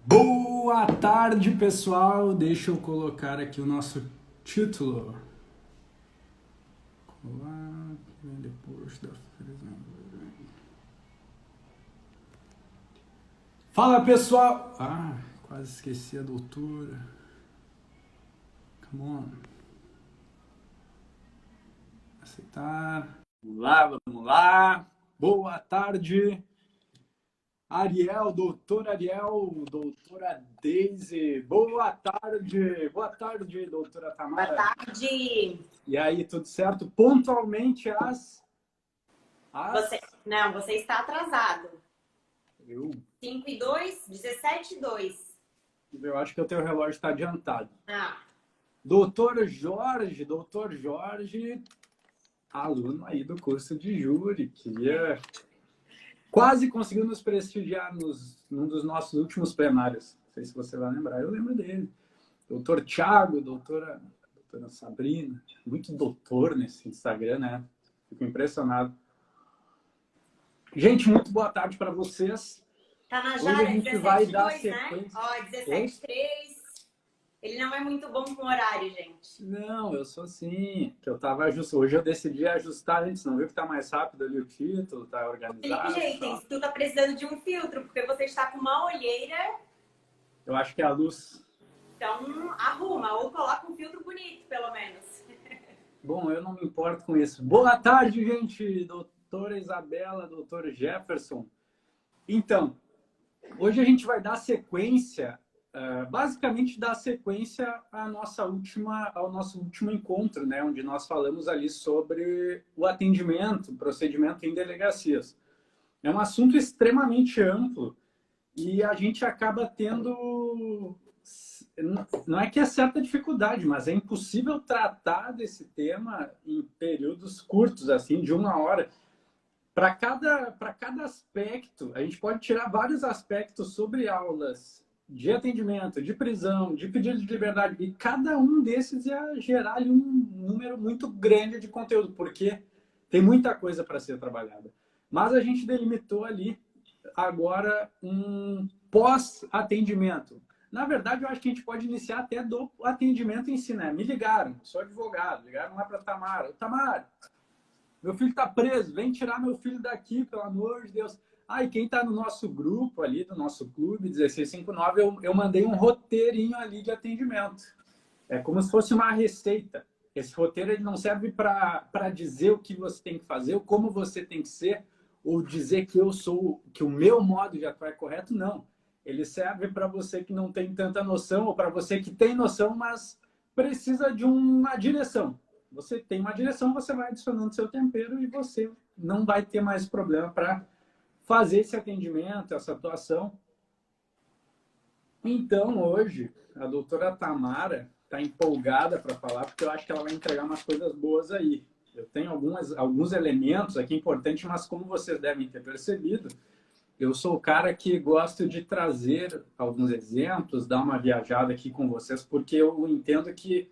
Boa tarde, pessoal. Deixa eu colocar aqui o nosso título. Olá, depois da... Fala, pessoal. Quase esqueci a doutora. Come on. Aceitar. Vamos lá. Boa tarde. Ariel, doutora Ariel, doutora Daisy, boa tarde, doutora Tamara. Boa tarde. E aí, tudo certo? Pontualmente Você está atrasado. Eu 5:02, 17:02. acho que o teu relógio está adiantado. Doutor Jorge, aluno aí do curso de júri, que quase conseguiu nos prestigiar num dos nossos últimos plenários. Não sei se você vai lembrar, eu lembro dele. Doutor Thiago, doutora Sabrina, muito doutor nesse Instagram, né? Fico impressionado. Gente, muito boa tarde para vocês. Tá na Hoje Jara, a gente vai dar 17:02, né? sequência. Ó, 17:03. Ele não é muito bom com horário, gente. Não, eu sou assim, que eu tava ajustando. Hoje eu decidi ajustar antes, não viu que tá mais rápido ali o título, tá organizado. Felipe Jeitens, tu tá precisando de um filtro, porque você está com uma olheira. Eu acho que é a luz. Então, arruma, ou coloca um filtro bonito, pelo menos. Bom, eu não me importo com isso. Boa tarde, gente. Doutora Isabela, doutor Jefferson. Então, hoje a gente vai dar sequência, basicamente dar sequência ao nosso último encontro, né? Onde nós falamos ali sobre o atendimento, procedimento em delegacias. É um assunto extremamente amplo e a gente acaba tendo... Não é que é certa dificuldade, mas é impossível tratar desse tema em períodos curtos, assim, de 1 hora. Para cada aspecto, a gente pode tirar vários aspectos sobre aulas de atendimento, de prisão, de pedido de liberdade, e cada um desses ia gerar ali um número muito grande de conteúdo, porque tem muita coisa para ser trabalhada. Mas a gente delimitou ali agora um pós-atendimento. Na verdade, eu acho que a gente pode iniciar até do atendimento em si, né? Me ligaram, sou advogado, ligaram lá para a Tamara. Tamara, meu filho está preso, vem tirar meu filho daqui, pelo amor de Deus. E quem está no nosso grupo ali, do nosso clube 1659, eu mandei um roteirinho ali de atendimento. É como se fosse uma receita. Esse roteiro ele não serve para dizer o que você tem que fazer, ou como você tem que ser, ou dizer que que o meu modo de atuar é correto, não. Ele serve para você que não tem tanta noção, ou para você que tem noção, mas precisa de uma direção. Você tem uma direção, você vai adicionando seu tempero e você não vai ter mais problema para fazer esse atendimento, essa atuação. Então, hoje, a doutora Tamara está empolgada para falar, porque eu acho que ela vai entregar umas coisas boas aí. Eu tenho alguns elementos aqui importantes, mas como vocês devem ter percebido, eu sou o cara que gosto de trazer alguns exemplos, dar uma viajada aqui com vocês, porque eu entendo que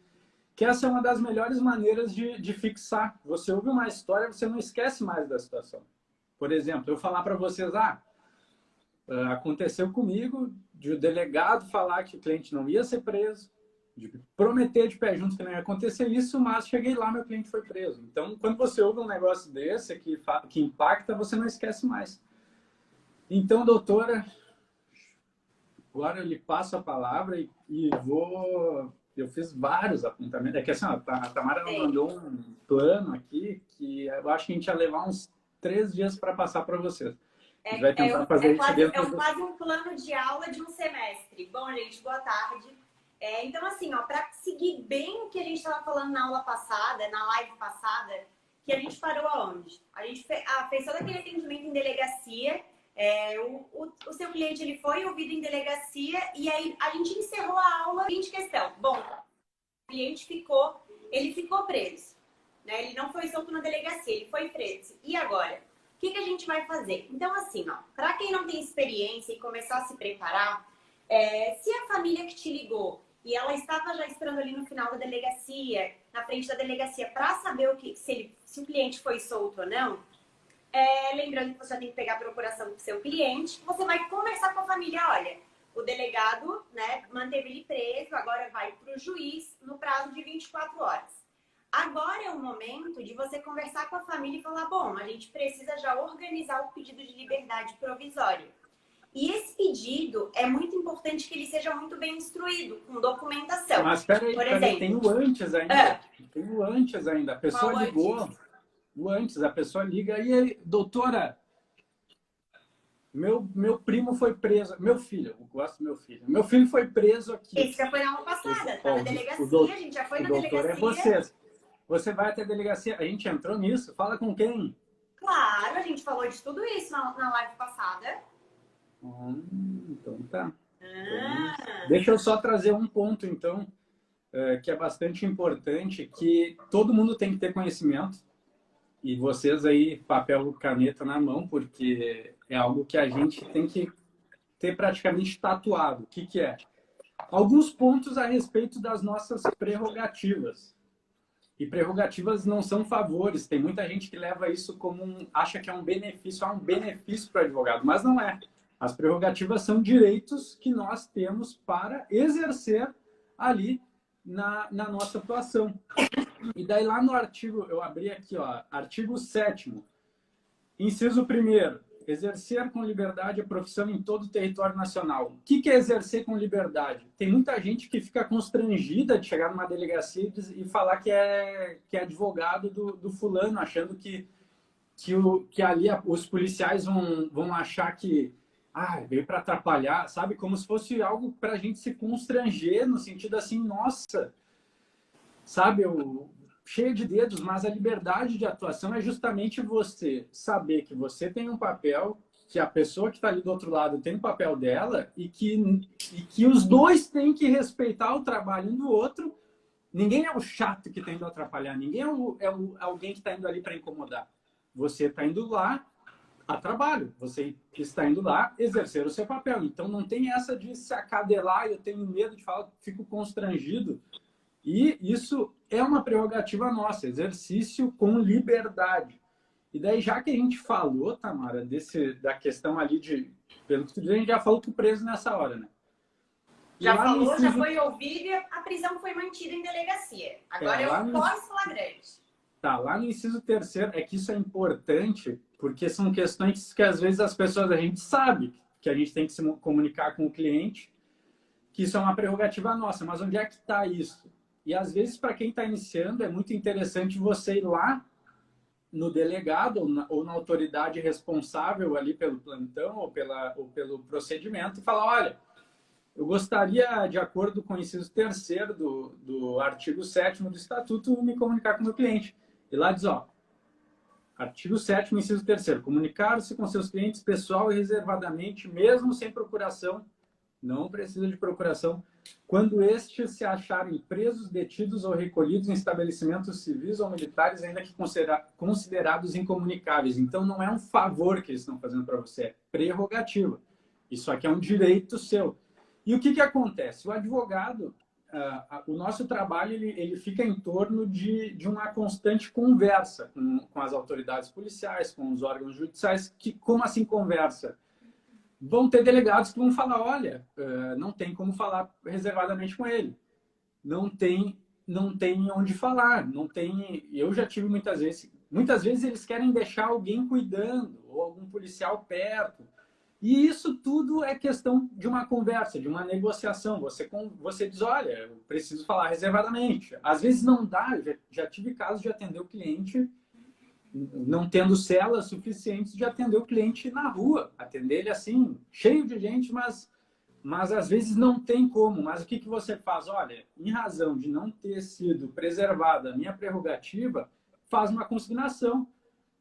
essa é uma das melhores maneiras de fixar. Você ouve uma história, você não esquece mais da situação. Por exemplo, eu falar para vocês, aconteceu comigo de o delegado falar que o cliente não ia ser preso, de prometer de pé junto que não ia acontecer isso, mas cheguei lá, meu cliente foi preso. Então, quando você ouve um negócio desse que impacta, você não esquece mais. Então, doutora, agora eu lhe passo a palavra e vou... Eu fiz vários apontamentos. É que assim, a Tamara mandou um plano aqui que eu acho que a gente ia levar uns 3 dias para passar para vocês. A gente vai tentar fazer isso dentro do... quase um plano de aula de um semestre. Bom, gente, boa tarde. Então, assim, para seguir bem o que a gente estava falando na aula passada, na live passada, que a gente parou aonde? A gente fez todo aquele atendimento em delegacia. O seu cliente ele foi ouvido em delegacia e aí a gente encerrou a aula. Seguinte questão. Bom, o cliente ficou preso, né? Ele não foi solto na delegacia, ele foi preso. E agora? O que a gente vai fazer? Então, assim, para quem não tem experiência e começar a se preparar, se a família que te ligou e ela estava já esperando ali no final da delegacia, na frente da delegacia, para saber se o cliente foi solto ou não, lembrando que você tem que pegar a procuração do seu cliente, você vai conversar com a família, olha, o delegado, né, manteve ele preso, agora vai para o juiz no prazo de 24 horas. Agora é o momento de você conversar com a família e falar, bom, a gente precisa já organizar o pedido de liberdade provisória. E esse pedido é muito importante que ele seja muito bem instruído, com documentação. Mas peraí, por exemplo, tem o antes ainda. Tem o antes ainda. A pessoa qual ligou. antes? O antes, a pessoa liga. E aí, doutora, meu primo foi preso. Meu filho, eu gosto do meu filho. Meu filho foi preso aqui. Esse já foi na aula passada, tá na delegacia, a gente já foi na doutor delegacia. É você. Você vai até a delegacia. A gente entrou nisso. Fala com quem? Claro, a gente falou de tudo isso na live passada. Então tá. Ah. Deixa eu só trazer um ponto, então, que é bastante importante, que todo mundo tem que ter conhecimento. E vocês aí, papel e caneta na mão, porque é algo que a gente tem que ter praticamente tatuado. O que que é? Alguns pontos a respeito das nossas prerrogativas. E prerrogativas não são favores. Tem muita gente que leva isso como acha que é um benefício, há um benefício para o advogado, mas não é. As prerrogativas são direitos que nós temos para exercer ali na nossa atuação. E daí lá no artigo, eu abri aqui, ó, artigo 7º, inciso 1º, exercer com liberdade a profissão em todo o território nacional. O que é exercer com liberdade? Tem muita gente que fica constrangida de chegar numa delegacia e falar que é advogado do fulano, achando que ali os policiais vão achar que veio para atrapalhar, sabe? Como se fosse algo para a gente se constranger, no sentido assim, nossa, sabe? Cheio de dedos, mas a liberdade de atuação é justamente você saber que você tem um papel, que a pessoa que está ali do outro lado tem o papel dela e que os dois têm que respeitar o trabalho um do outro. Ninguém é o chato que está indo atrapalhar, ninguém é alguém que está indo ali para incomodar. Você está indo lá a trabalho, você está indo lá exercer o seu papel. Então não tem essa de se acadelar, eu tenho medo de falar, fico constrangido. E isso é uma prerrogativa nossa, exercício com liberdade. E daí, já que a gente falou, Tamara, da questão ali pelo que tu diz, a gente já falou com o preso nessa hora, né? Já falou, já foi ouvido e a prisão foi mantida em delegacia. Agora é o pós-flagrante. Tá, lá no inciso 3º, é que isso é importante, porque são questões que às vezes a gente sabe que a gente tem que se comunicar com o cliente, que isso é uma prerrogativa nossa, mas onde é que está isso? E às vezes, para quem está iniciando, é muito interessante você ir lá no delegado ou na autoridade responsável ali pelo plantão ou pelo procedimento e falar, olha, eu gostaria, de acordo com o inciso 3º do artigo 7º do Estatuto, me comunicar com o meu cliente. E lá diz, ó, artigo 7º, inciso 3º, comunicar-se com seus clientes pessoal e reservadamente, mesmo sem procuração, não precisa de procuração, quando estes se acharem presos, detidos ou recolhidos em estabelecimentos civis ou militares, ainda que considerados incomunicáveis. Então, não é um favor que eles estão fazendo para você, é prerrogativa. Isso aqui é um direito seu. E o que acontece? O advogado, o nosso trabalho, ele fica em torno de uma constante conversa com as autoridades policiais, com os órgãos judiciais. Como assim conversa? Vão ter delegados que vão falar, olha, não tem como falar reservadamente com ele. Não tem onde falar. Não tem. Eu já tive muitas vezes eles querem deixar alguém cuidando, ou algum policial perto. E isso tudo é questão de uma conversa, de uma negociação. Você diz, olha, eu preciso falar reservadamente. Às vezes não dá, já tive casos de atender o cliente não tendo celas suficientes de atender o cliente na rua. Atender ele assim, cheio de gente, mas às vezes não tem como. Mas o que você faz? Olha, em razão de não ter sido preservada a minha prerrogativa, faz uma consignação.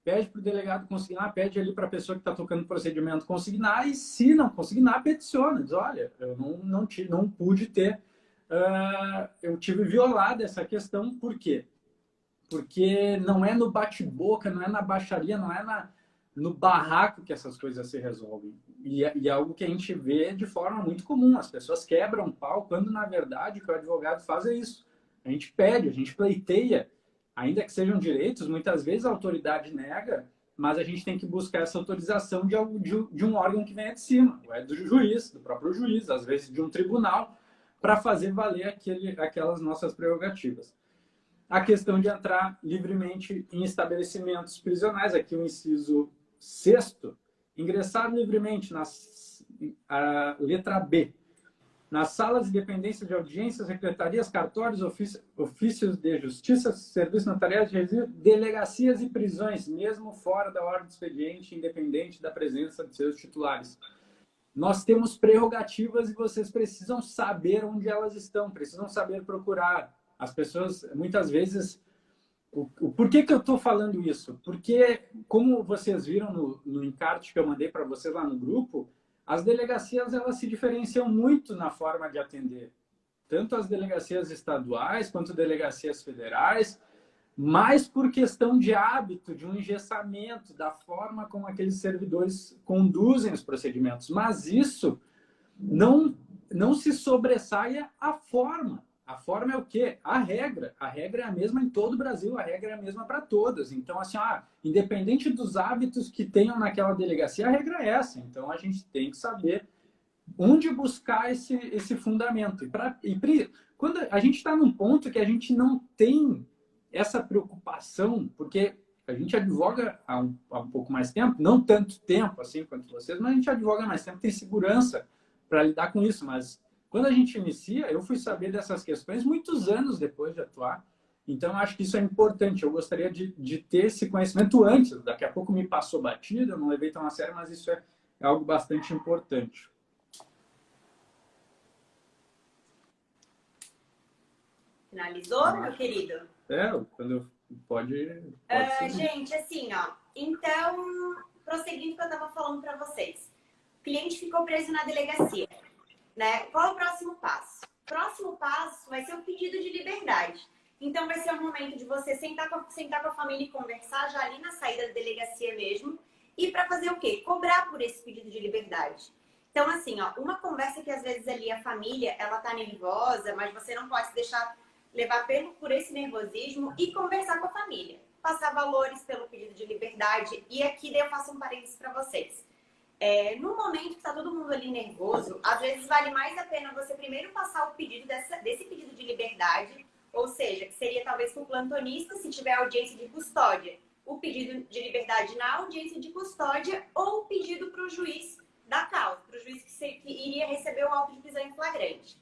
Pede para o delegado consignar, pede ali para a pessoa que está tocando o procedimento consignar, e se não consignar, peticiona. Diz, olha, eu não pude ter, eu tive violado essa questão. Por quê? Porque não é no bate-boca, não é na baixaria, não é no barraco que essas coisas se resolvem. E é algo que a gente vê de forma muito comum. As pessoas quebram pau, quando na verdade o que o advogado faz é isso. A gente pede, a gente pleiteia, ainda que sejam direitos, muitas vezes a autoridade nega mas a gente tem que buscar essa autorização de um órgão que venha de cima, ou é do juiz, do próprio juiz, às vezes de um tribunal, para fazer valer aquelas nossas prerrogativas. A questão de entrar livremente em estabelecimentos prisionais, aqui o inciso 6º, ingressar livremente a letra B, nas salas de dependência de audiências, secretarias, cartórios, ofícios de justiça, serviços notariais de resíduo, delegacias e prisões, mesmo fora da ordem de expediente, independente da presença de seus titulares. Nós temos prerrogativas e vocês precisam saber onde elas estão, precisam saber procurar. As pessoas, muitas vezes... Por que eu estou falando isso? Porque, como vocês viram no encarte que eu mandei para vocês lá no grupo, as delegacias elas se diferenciam muito na forma de atender. Tanto as delegacias estaduais quanto delegacias federais, mais por questão de hábito, de um engessamento, da forma como aqueles servidores conduzem os procedimentos. Mas isso não se sobressaia à forma. A forma é o quê? A regra. A regra é a mesma em todo o Brasil, a regra é a mesma para todas. Então, assim, independente dos hábitos que tenham naquela delegacia, a regra é essa. Então, a gente tem que saber onde buscar esse fundamento. Quando a gente está num ponto que a gente não tem essa preocupação, porque a gente advoga há um pouco mais tempo, não tanto tempo assim quanto vocês, mas a gente advoga há mais tempo, tem segurança para lidar com isso, mas... Quando a gente inicia, eu fui saber dessas questões muitos anos depois de atuar. Então, eu acho que isso é importante. Eu gostaria de ter esse conhecimento antes. Daqui a pouco me passou batido, eu não levei tão a sério, mas isso é algo bastante importante. Finalizou, meu querido? Quando pode gente, assim, ó. Então, prosseguindo o que eu estava falando para vocês. O cliente ficou preso na delegacia. Né? Qual é o próximo passo? O próximo passo vai ser o pedido de liberdade. Então, vai ser o momento de você sentar com a família e conversar já ali na saída da delegacia mesmo. E para fazer o quê? Cobrar por esse pedido de liberdade. Então, assim, ó, uma conversa que às vezes ali a família, ela tá nervosa, mas você não pode se deixar levar por esse nervosismo e conversar com a família. Passar valores pelo pedido de liberdade. E aqui daí eu faço um parênteses para vocês. No momento que está todo mundo ali nervoso, às vezes vale mais a pena você primeiro passar o pedido desse pedido de liberdade, ou seja, que seria talvez para o plantonista, se tiver audiência de custódia, o pedido de liberdade na audiência de custódia ou o pedido para o juiz da causa, para o juiz que iria receber o auto de prisão em flagrante.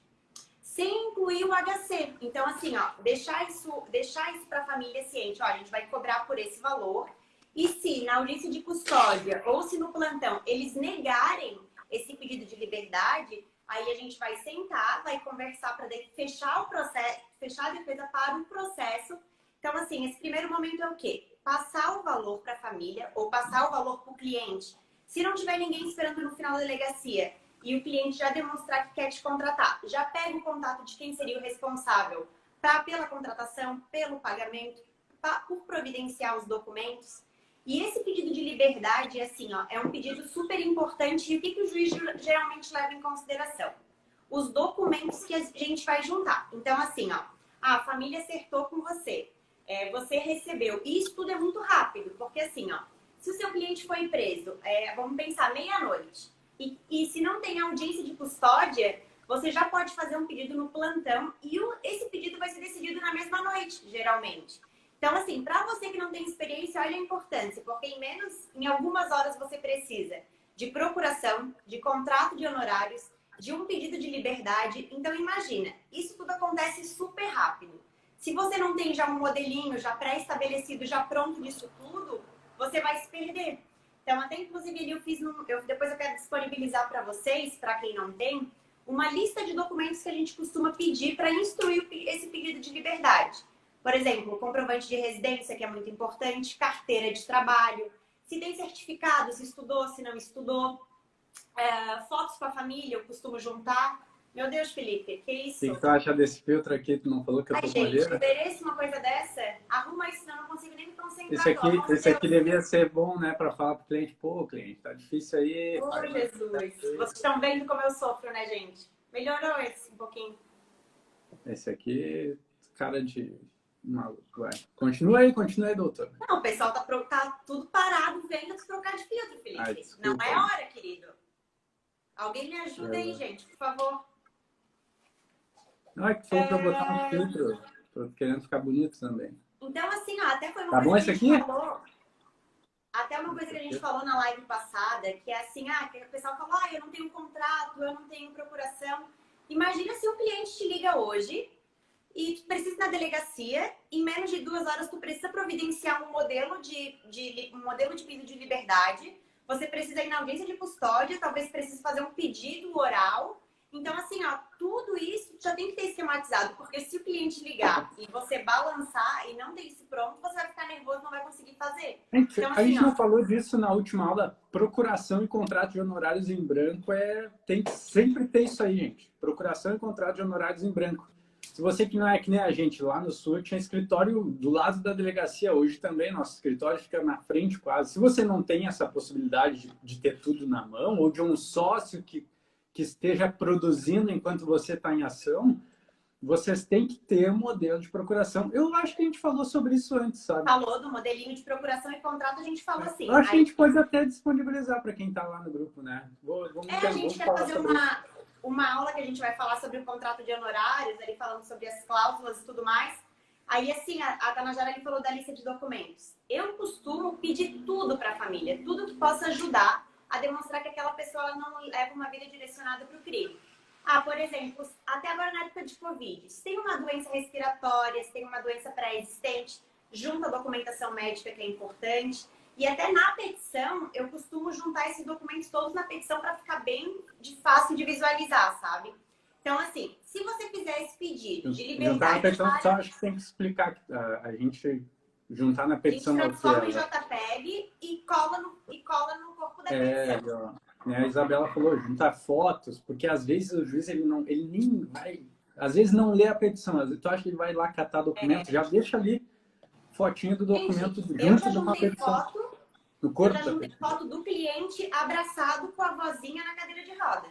Sem incluir o HC. Então, assim, ó, deixar isso para a família ciente. Ó, a gente vai cobrar por esse valor. E se na audiência de custódia ou se no plantão eles negarem esse pedido de liberdade, aí a gente vai sentar, vai conversar para fechar o processo, fechar a defesa para o processo. Então, assim, esse primeiro momento é o quê? Passar o valor para a família ou passar o valor para o cliente. Se não tiver ninguém esperando no final da delegacia e o cliente já demonstrar que quer te contratar, já pega o contato de quem seria o responsável pela contratação, pelo pagamento, por providenciar os documentos. E esse pedido de liberdade, assim, ó, é um pedido super importante. E o que o juiz geralmente leva em consideração? Os documentos que a gente vai juntar. Então, assim, ó, a família acertou com você. Você recebeu. E isso tudo é muito rápido, porque assim, ó, se o seu cliente foi preso, vamos pensar, meia-noite, e se não tem audiência de custódia, você já pode fazer um pedido no plantão e esse pedido vai ser decidido na mesma noite, geralmente. Então, assim, para você que não tem experiência, olha a importância, porque em algumas horas você precisa de procuração, de contrato de honorários, de um pedido de liberdade. Então, imagina, isso tudo acontece super rápido. Se você não tem já um modelinho já pré-estabelecido, já pronto disso tudo, você vai se perder. Então, até inclusive ali depois eu quero disponibilizar para vocês, para quem não tem, uma lista de documentos que a gente costuma pedir para instruir esse pedido de liberdade. Por exemplo, comprovante de residência, que é muito importante, carteira de trabalho, se tem certificado, se estudou, se não estudou, fotos com a família, eu costumo juntar. Meu Deus, Felipe, que isso? O que tu acha desse filtro aqui? Tu não falou que eu tô com olheira? Gente, mereço uma coisa dessa? Arruma isso, senão eu não consigo nem me concentrar. Esse aqui devia ser bom, né? Para falar pro cliente, pô, cliente, tá difícil aí. Oh, Jesus. Vocês estão vendo como eu sofro, né, gente? Melhorou esse um pouquinho. Esse aqui, cara de Maluco, vai. Continua aí, doutor. Não, o pessoal tá tudo parado vendo trocar de filtro, Felipe. Ai, não é hora, querido. Alguém me ajuda aí, gente, por favor. Não é que falou pra eu botar um filtro. Tô querendo ficar bonito também. Então, assim, ó, até foi uma Tá bom coisa esse que a aqui? gente falou. Até uma coisa que a gente falou na live passada, que é assim, que o pessoal falou, eu não tenho contrato, eu não tenho procuração. Imagina se um cliente te liga hoje e tu precisa ir na delegacia, em menos de 2 horas tu precisa providenciar um modelo de pedido de liberdade, você precisa ir na audiência de custódia, talvez precise fazer um pedido oral. Então, assim, tudo isso já tem que ter esquematizado, porque se o cliente ligar e você balançar e não ter isso pronto, você vai ficar nervoso, não vai conseguir fazer. Então, assim, a gente não falou disso na última aula. Procuração e contrato de honorários em branco tem que sempre ter isso aí, gente. Procuração e contrato de honorários em branco. Se você que não é que nem a gente lá no Sul, tinha escritório do lado da delegacia. Hoje também, nosso escritório fica na frente quase. Se você não tem essa possibilidade de ter tudo na mão, ou de um sócio que esteja produzindo enquanto você está em ação, vocês têm que ter um modelo de procuração. Eu acho que a gente falou sobre isso antes, sabe? Falou do modelinho de procuração e contrato, a gente falou assim. Eu acho que a gente pode até disponibilizar para quem está lá no grupo, né? A gente quer fazer uma aula que a gente vai falar sobre o contrato de honorários, ali falando sobre as cláusulas e tudo mais. Aí, assim, a Tanajara ali falou da lista de documentos. Eu costumo pedir tudo para a família, tudo que possa ajudar a demonstrar que aquela pessoa não leva uma vida direcionada para o crime. Por exemplo, até agora na época de Covid, se tem uma doença respiratória, se tem uma doença pré-existente, junta a documentação médica, que é importante. E até na petição, eu costumo juntar esses documentos todos na petição para ficar bem fácil de visualizar, sabe? Então, assim, se você fizer esse pedido de liberdade... Na petição, só acho que tem que explicar a gente juntar na petição... A gente transforma em JPEG e cola no corpo da petição. A Isabela falou, juntar fotos, porque às vezes o juiz ele nem vai... Às vezes não lê a petição, às vezes tu acha que ele vai lá catar documento, já deixa ali fotinho do documento junto de uma petição. Eu já juntei foto do cliente abraçado com a vozinha na cadeira de roda.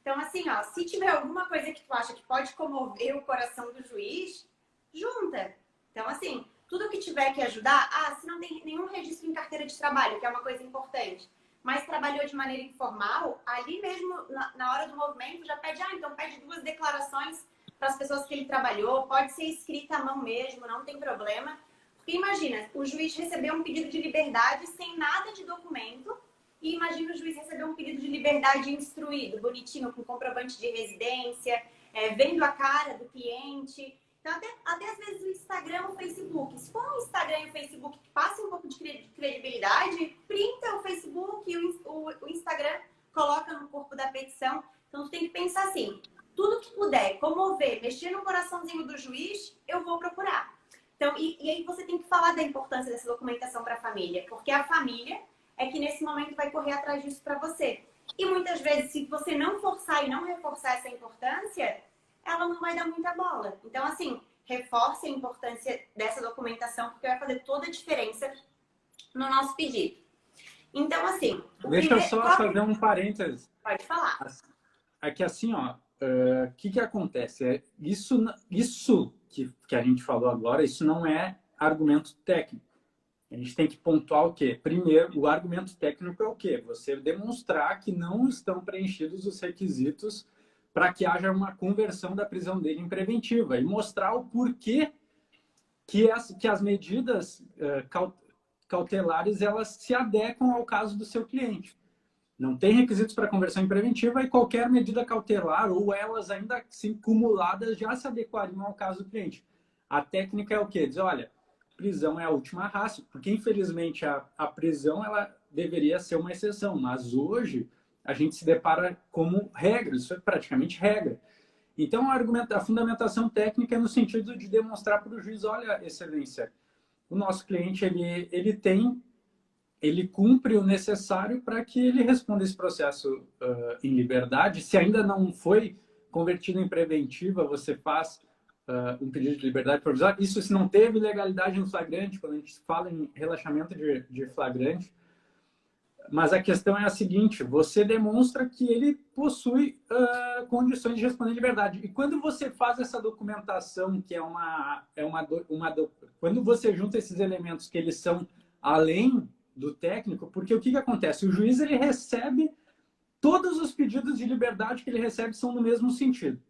Então, assim, se tiver alguma coisa que tu acha que pode comover o coração do juiz, junta. Então, assim, tudo que tiver que ajudar, se não tem nenhum registro em carteira de trabalho, que é uma coisa importante, mas trabalhou de maneira informal, ali mesmo, na hora do movimento, já pede, então pede 2 declarações para as pessoas que ele trabalhou, pode ser escrita à mão mesmo, não tem problema. Porque imagina, o juiz recebeu um pedido de liberdade sem nada de documento, e imagina o juiz receber um pedido de liberdade instruído, bonitinho, com comprovante de residência, vendo a cara do cliente. Então, até às vezes o Instagram ou o Facebook. Se for um Instagram e o Facebook que passe um pouco de credibilidade, printa o Facebook e o Instagram coloca no corpo da petição. Então, tu tem que pensar assim, tudo que puder comover, mexer no coraçãozinho do juiz, eu vou procurar. Então, e aí você tem que falar da importância dessa documentação para a família, porque a família é que nesse momento vai correr atrás disso para você. E muitas vezes, se você não forçar e não reforçar essa importância, ela não vai dar muita bola. Então, assim, reforce a importância dessa documentação, porque vai fazer toda a diferença no nosso pedido. Então, assim... Deixa eu só fazer um parênteses. Pode falar. Aqui, assim, o que acontece? Isso que a gente falou agora, isso não é argumento técnico. A gente tem que pontuar o quê? Primeiro, o argumento técnico é o quê? Você demonstrar que não estão preenchidos os requisitos para que haja uma conversão da prisão dele em preventiva e mostrar o porquê que as medidas cautelares elas se adequam ao caso do seu cliente. Não tem requisitos para conversão em preventiva e qualquer medida cautelar ou elas ainda assim cumuladas já se adequariam ao caso do cliente. A técnica é o quê? Diz, olha, prisão é a última ratio, porque infelizmente a prisão ela deveria ser uma exceção, mas hoje a gente se depara como regra, isso é praticamente regra. Então a fundamentação técnica é no sentido de demonstrar para o juiz, olha, excelência, o nosso cliente ele cumpre o necessário para que ele responda esse processo em liberdade. Se ainda não foi convertido em preventiva, você faz um pedido de liberdade provisória. Isso se não teve legalidade no flagrante, quando a gente fala em relaxamento de flagrante. Mas a questão é a seguinte, você demonstra que ele possui condições de responder de verdade. E quando você faz essa documentação, que quando você junta esses elementos que eles são além do técnico, porque o que acontece? O juiz ele recebe, todos os pedidos de liberdade que ele recebe são no mesmo sentido.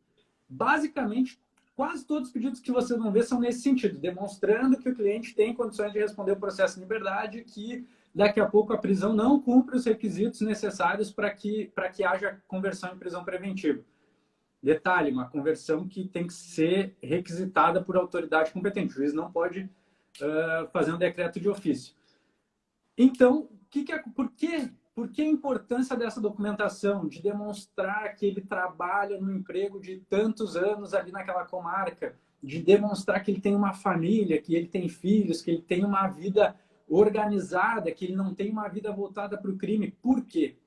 Basicamente, quase todos os pedidos que vocês vão ver são nesse sentido, demonstrando que o cliente tem condições de responder o processo em liberdade, que daqui a pouco a prisão não cumpre os requisitos necessários para que haja conversão em prisão preventiva. Detalhe, uma conversão que tem que ser requisitada por autoridade competente. O juiz não pode fazer um decreto de ofício. Então, por que a importância dessa documentação, de demonstrar que ele trabalha no emprego de tantos anos ali naquela comarca, de demonstrar que ele tem uma família, que ele tem filhos, que ele tem uma vida organizada, que ele não tem uma vida voltada para o crime. Por quê?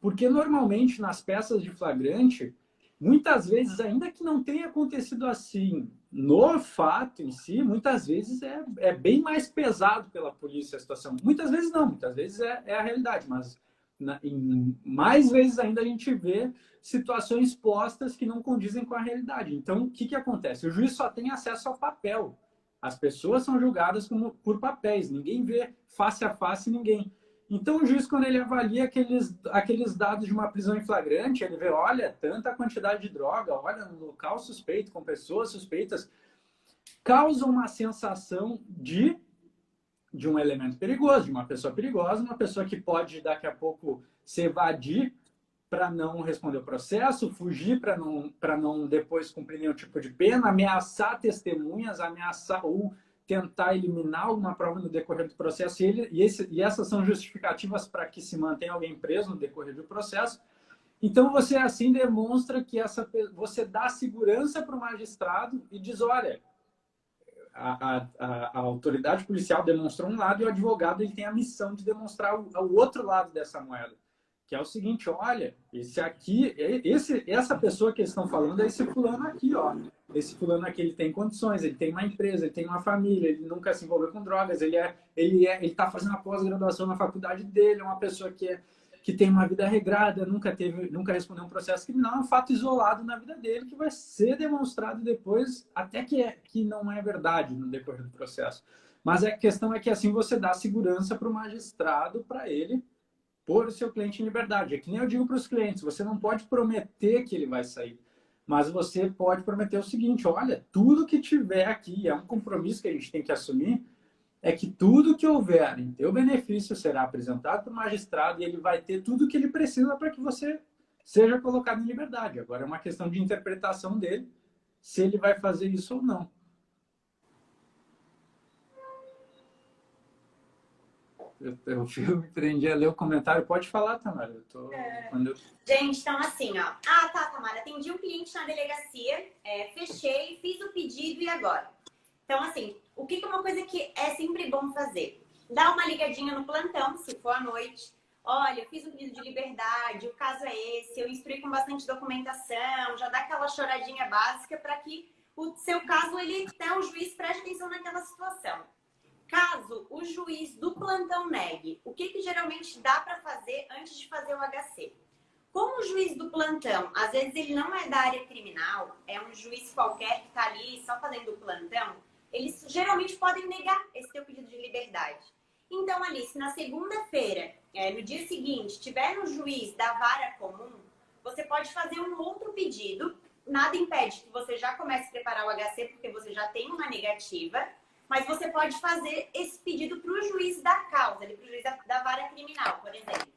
Porque normalmente nas peças de flagrante, muitas vezes, ainda que não tenha acontecido assim no fato em si, muitas vezes é bem mais pesado pela polícia a situação. Muitas vezes não, muitas vezes é a realidade, mas mais vezes ainda a gente vê situações postas que não condizem com a realidade. Então, o que acontece? O juiz só tem acesso ao papel. As pessoas são julgadas por papéis, ninguém vê face a face ninguém. Então, o juiz, quando ele avalia aqueles dados de uma prisão em flagrante, ele vê, olha, tanta quantidade de droga, olha, no local suspeito, com pessoas suspeitas, causa uma sensação de um elemento perigoso, de uma pessoa perigosa, uma pessoa que pode, daqui a pouco, se evadir para não responder o processo, fugir para não depois cumprir nenhum tipo de pena, ameaçar testemunhas, ameaçar ou tentar eliminar alguma prova no decorrer do processo. E essas são justificativas para que se mantenha alguém preso no decorrer do processo. Então, você assim demonstra que você dá segurança para o magistrado e diz, olha, a autoridade policial demonstrou um lado e o advogado ele tem a missão de demonstrar o outro lado dessa moeda. Que é o seguinte, olha, essa pessoa que eles estão falando é esse fulano aqui, ó. Esse fulano aqui, ele tem condições, ele tem uma empresa, ele tem uma família, ele nunca se envolveu com drogas, ele está fazendo a pós-graduação na faculdade dele, é uma pessoa que tem uma vida regrada, nunca respondeu um processo criminal, é um fato isolado na vida dele que vai ser demonstrado depois, até que não é verdade no decorrer do processo. Mas a questão é que assim você dá segurança para o magistrado, para ele pôr o seu cliente em liberdade. É que nem eu digo para os clientes, você não pode prometer que ele vai sair, mas você pode prometer o seguinte, olha, tudo que tiver aqui, é um compromisso que a gente tem que assumir, é que tudo que houver em teu benefício será apresentado para o magistrado e ele vai ter tudo o que ele precisa para que você seja colocado em liberdade. Agora é uma questão de interpretação dele, se ele vai fazer isso ou não. Eu me prendi a ler o comentário. Pode falar, Tamara. Gente, então assim, ó. Tá, Tamara. Atendi um cliente na delegacia, fechei, fiz o pedido e agora? Então, assim, o que é uma coisa que é sempre bom fazer? Dá uma ligadinha no plantão, se for à noite. Olha, eu fiz um pedido de liberdade, o caso é esse, eu instruí com bastante documentação, já dá aquela choradinha básica para que o seu caso, o juiz preste atenção naquela situação. Caso o juiz do plantão negue, o que geralmente dá para fazer antes de fazer o HC? Como o juiz do plantão, às vezes ele não é da área criminal, é um juiz qualquer que está ali só fazendo o plantão, eles geralmente podem negar esse teu pedido de liberdade. Então, ali, se na segunda-feira, no dia seguinte, tiver no juiz da vara comum, você pode fazer um outro pedido, nada impede que você já comece a preparar o HC, porque você já tem uma negativa, mas você pode fazer esse pedido para o juiz da causa, para o juiz da vara criminal, por exemplo.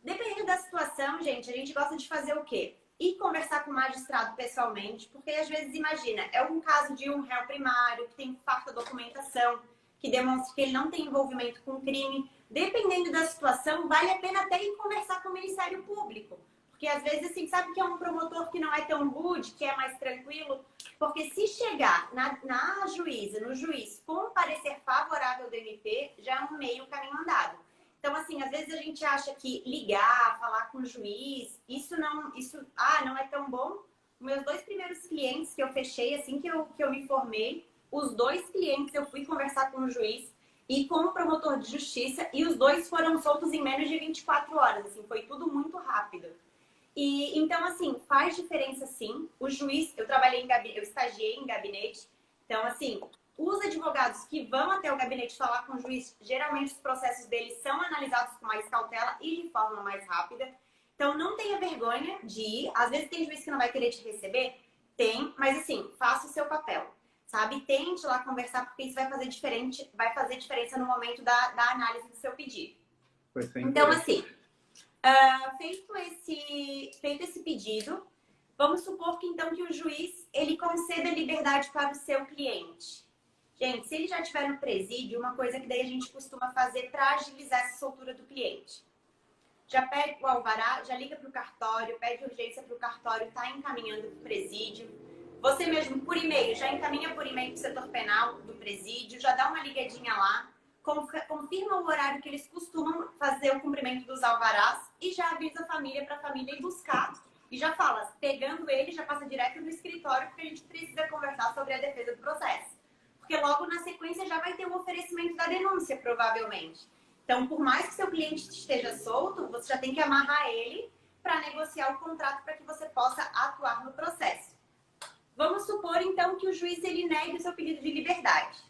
Dependendo da situação, gente, a gente gosta de fazer o quê? Ir conversar com o magistrado pessoalmente, porque às vezes, imagina, é um caso de um réu primário que tem farta documentação, que demonstra que ele não tem envolvimento com crime. Dependendo da situação, vale a pena até ir conversar com o Ministério Público. Porque às vezes, assim, sabe que é um promotor que não é tão rude, que é mais tranquilo? Porque se chegar na juíza, no juiz, com um parecer favorável do MP, já é um meio caminho andado. Então, assim, às vezes a gente acha que ligar, falar com o juiz, isso não é tão bom. Meus 2 primeiros clientes que eu fechei, assim que eu me formei, os 2 clientes eu fui conversar com o juiz e com o promotor de justiça, e os dois foram soltos em menos de 24 horas, assim, foi tudo muito rápido. E então, assim, faz diferença sim. O juiz, eu trabalhei em gabinete, eu estagiei em gabinete, então, assim, os advogados que vão até o gabinete falar com o juiz, geralmente os processos deles são analisados com mais cautela e de forma mais rápida. Então, não tenha vergonha de ir. Às vezes tem juiz que não vai querer te receber, tem, mas assim, faça o seu papel, sabe? Tente lá conversar, porque isso vai fazer diferença no momento da análise do seu pedido. Então, assim, feito esse pedido, vamos supor que então que o juiz ele conceda liberdade para o seu cliente. Gente, se ele já estiver no presídio, uma coisa que daí a gente costuma fazer para agilizar essa soltura do cliente. Já pede o alvará, já liga para o cartório, pede urgência para o cartório, está encaminhando para o presídio. Você mesmo, por e-mail, já encaminha por e-mail para o setor penal do presídio, já dá uma ligadinha lá, confirma o horário que eles costumam fazer o cumprimento dos alvarás e já avisa a família para a família ir buscar. E já fala, pegando ele, já passa direto no escritório, porque a gente precisa conversar sobre a defesa do processo. Porque logo na sequência já vai ter o oferecimento da denúncia, provavelmente. Então, por mais que seu cliente esteja solto, você já tem que amarrar ele para negociar o contrato para que você possa atuar no processo. Vamos supor, então, que o juiz ele negue o seu pedido de liberdade.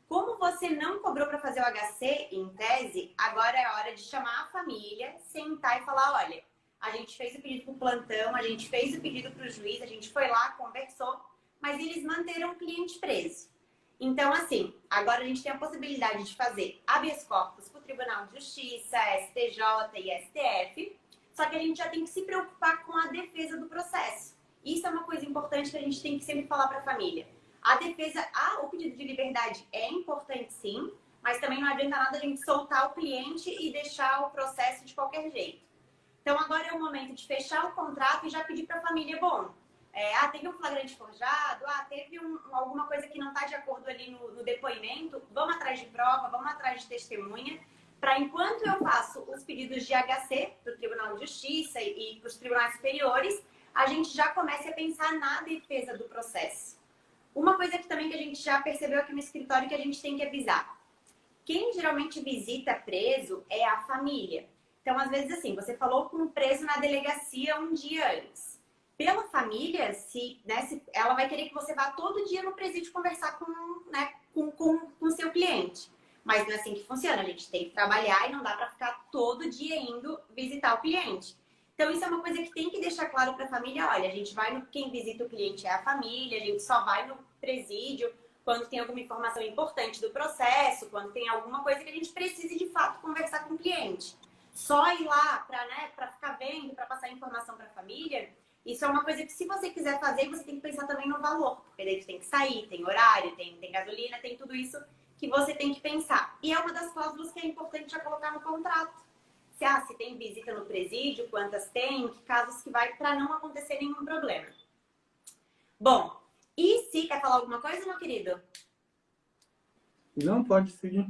Como você não cobrou para fazer o HC, em tese, agora é a hora de chamar a família, sentar e falar, olha, a gente fez o pedido para o plantão, a gente fez o pedido para o juiz, a gente foi lá, conversou, mas eles manteram o cliente preso. Então, assim, agora a gente tem a possibilidade de fazer habeas corpus para o Tribunal de Justiça, STJ e STF, só que a gente já tem que se preocupar com a defesa do processo. Isso é uma coisa importante que a gente tem que sempre falar para a família. A defesa, o pedido de liberdade é importante sim, mas também não adianta nada a gente soltar o cliente e deixar o processo de qualquer jeito. Então agora é o momento de fechar o contrato e já pedir para a família, bom, teve um flagrante forjado, teve alguma coisa que não está de acordo ali no depoimento, vamos atrás de prova, vamos atrás de testemunha, para enquanto eu faço os pedidos de HC para o Tribunal de Justiça e para os tribunais superiores, a gente já comece a pensar na defesa do processo. Uma coisa que também que a gente já percebeu aqui no escritório que a gente tem que avisar. Quem geralmente visita preso é a família. Então, às vezes, assim, você falou com o preso na delegacia um dia antes. Pela família, ela vai querer que você vá todo dia no presídio conversar com o seu cliente. Mas não é assim que funciona. A gente tem que trabalhar e não dá para ficar todo dia indo visitar o cliente. Então, isso é uma coisa que tem que deixar claro para a família. Olha, a gente vai quem visita o cliente é a família, a gente só vai no presídio quando tem alguma informação importante do processo, quando tem alguma coisa que a gente precise de fato conversar com o cliente. Só ir lá para ficar vendo, para passar informação para a família, isso é uma coisa que se você quiser fazer, você tem que pensar também no valor. Porque daí você tem que sair, tem horário, tem gasolina, tem tudo isso que você tem que pensar. E é uma das cláusulas que é importante já colocar no contrato. Se tem visita no presídio, quantas tem, que casos que vai, para não acontecer nenhum problema. Bom, e se quer falar alguma coisa, meu querido? Não, pode seguir.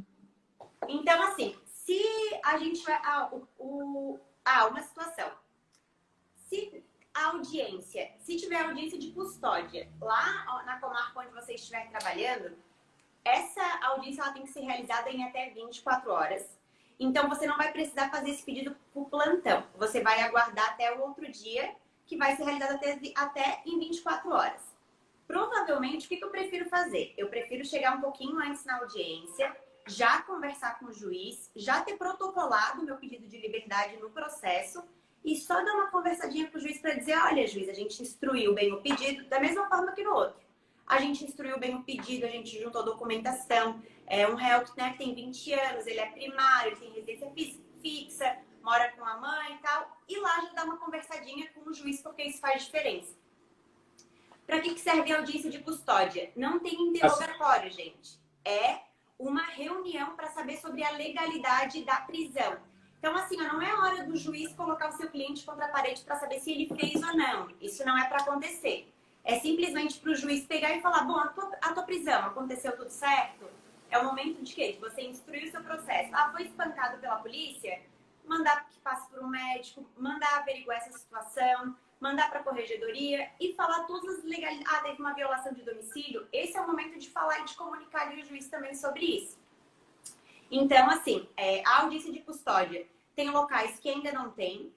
Então, assim, se a gente vai... uma situação. Se tiver audiência de custódia lá na comarca onde você estiver trabalhando, essa audiência ela tem que ser realizada em até 24 horas. Então, você não vai precisar fazer esse pedido por plantão. Você vai aguardar até o outro dia, que vai ser realizado até em 24 horas. Provavelmente, o que eu prefiro fazer? Eu prefiro chegar um pouquinho antes na audiência, já conversar com o juiz, já ter protocolado o meu pedido de liberdade no processo e só dar uma conversadinha com o juiz para dizer, olha, juiz, a gente instruiu bem o pedido, da mesma forma que no outro. A gente instruiu bem o pedido, a gente juntou documentação. Um réu que tem 20 anos, ele é primário, tem residência fixa, mora com a mãe e tal. E lá já dá uma conversadinha com o juiz, porque isso faz diferença. Para que serve a audiência de custódia? Não tem interrogatório, gente. É uma reunião para saber sobre a legalidade da prisão. Então, assim, não é hora do juiz colocar o seu cliente contra a parede para saber se ele fez ou não. Isso não é para acontecer. É simplesmente para o juiz pegar e falar, bom, a tua prisão, aconteceu tudo certo? É o momento de quê? De você instruir o seu processo. Foi espancado pela polícia? Mandar que passe por um médico, mandar averiguar essa situação, mandar para a corregedoria e falar todas as legalidades. Teve uma violação de domicílio? Esse é o momento de falar e de comunicar ali o juiz também sobre isso. Então, assim, a audiência de custódia tem locais que ainda não tem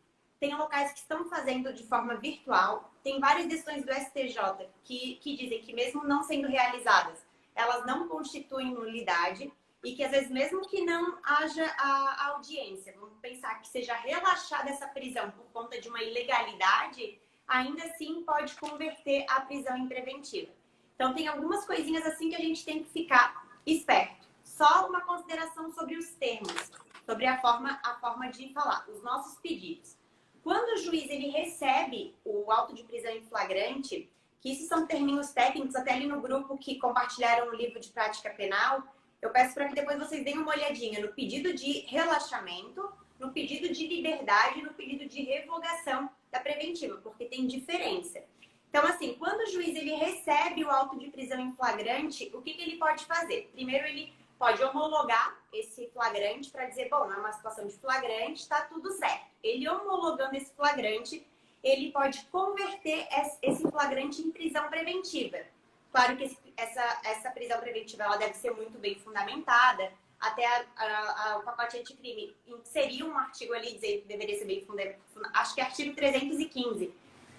locais que estão fazendo de forma virtual, tem várias decisões do STJ que dizem que mesmo não sendo realizadas, elas não constituem nulidade e que às vezes mesmo que não haja a audiência, vamos pensar que seja relaxada essa prisão por conta de uma ilegalidade, ainda assim pode converter a prisão em preventiva. Então tem algumas coisinhas assim que a gente tem que ficar esperto. Só uma consideração sobre os termos, sobre a forma de falar, os nossos pedidos. Quando o juiz ele recebe o auto de prisão em flagrante, que isso são termos técnicos, até ali no grupo que compartilharam o livro de prática penal, eu peço para que depois vocês deem uma olhadinha no pedido de relaxamento, no pedido de liberdade e no pedido de revogação da preventiva, porque tem diferença. Então, assim, quando o juiz ele recebe o auto de prisão em flagrante, o que ele pode fazer? Primeiro, ele pode homologar esse flagrante para dizer, bom, é uma situação de flagrante, está tudo certo. Ele homologando esse flagrante, ele pode converter esse flagrante em prisão preventiva. Claro que essa prisão preventiva ela deve ser muito bem fundamentada. Até o pacote anticrime inserir um artigo ali dizendo que deveria ser bem fundamentado. Acho que é artigo 315,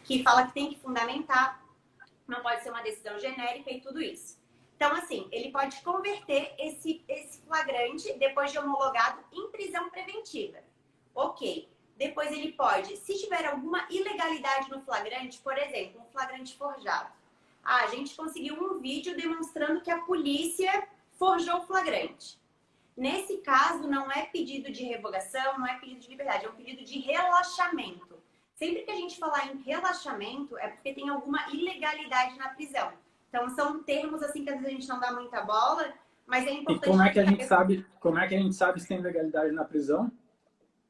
que fala que tem que fundamentar, não pode ser uma decisão genérica e tudo isso. Então, assim, ele pode converter esse flagrante, depois de homologado, em prisão preventiva. Ok. Depois ele pode, se tiver alguma ilegalidade no flagrante, por exemplo, um flagrante forjado. A gente conseguiu um vídeo demonstrando que a polícia forjou o flagrante. Nesse caso, não é pedido de revogação, não é pedido de liberdade, é um pedido de relaxamento. Sempre que a gente falar em relaxamento, é porque tem alguma ilegalidade na prisão. Então, são termos assim que às vezes a gente não dá muita bola, mas é importante... E como é que a gente sabe se tem legalidade na prisão?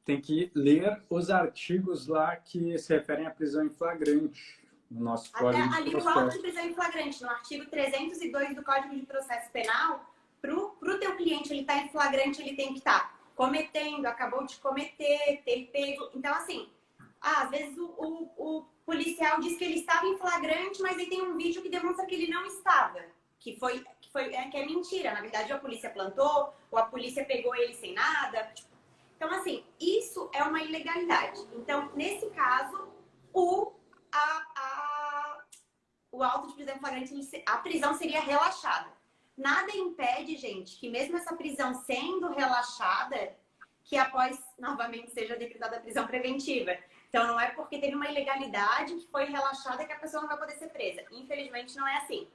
Tem que ler os artigos lá que se referem à prisão em flagrante no nosso Código de ali Processo. no auto de prisão em flagrante, no artigo 302 do Código de Processo Penal, pro teu cliente ele tá em flagrante, ele tem que estar cometendo, acabou de cometer, ter pego. Então, assim, às vezes o policial diz que ele estava em flagrante, mas aí tem um vídeo que demonstra que ele não estava. Que é mentira. Na verdade, a polícia plantou, ou a polícia pegou ele sem nada. Então, assim, isso é uma ilegalidade. Então, nesse caso, o auto de prisão em flagrante, a prisão seria relaxada. Nada impede, gente, que mesmo essa prisão sendo relaxada, que após, novamente, seja decretada a prisão preventiva. Então, não é porque teve uma ilegalidade que foi relaxada que a pessoa não vai poder ser presa. Infelizmente, não é assim.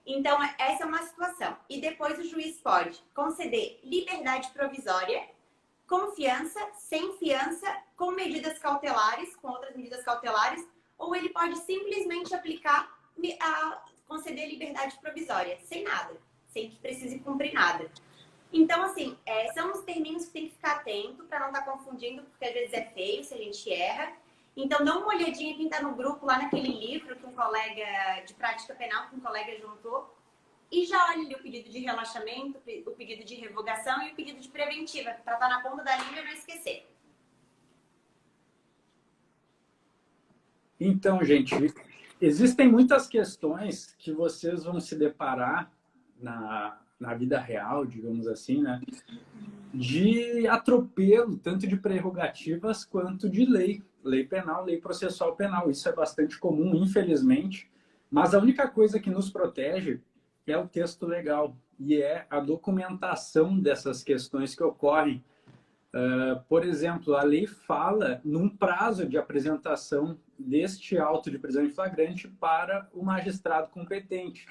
Então, essa é uma situação. E depois o juiz pode conceder liberdade provisória, com fiança, sem fiança, com medidas cautelares, com outras medidas cautelares, ou ele pode simplesmente aplicar, conceder liberdade provisória, sem nada, sem que precise cumprir nada. Então, assim, são os termos que tem que ficar atento para não estar confundindo, porque às vezes é feio se a gente erra. Então, dá uma olhadinha quem está no grupo, lá naquele livro que um colega de prática penal, que um colega juntou, e já olha ali o pedido de relaxamento, o pedido de revogação e o pedido de preventiva, para estar na ponta da língua e não esquecer. Então, gente, existem muitas questões que vocês vão se deparar na vida real, digamos assim, né? De atropelo, tanto de prerrogativas quanto de lei. Lei penal, lei processual penal. Isso é bastante comum, infelizmente. Mas a única coisa que nos protege é o texto legal e é a documentação dessas questões que ocorrem. Por exemplo, a lei fala num prazo de apresentação deste auto de prisão em flagrante para o magistrado competente.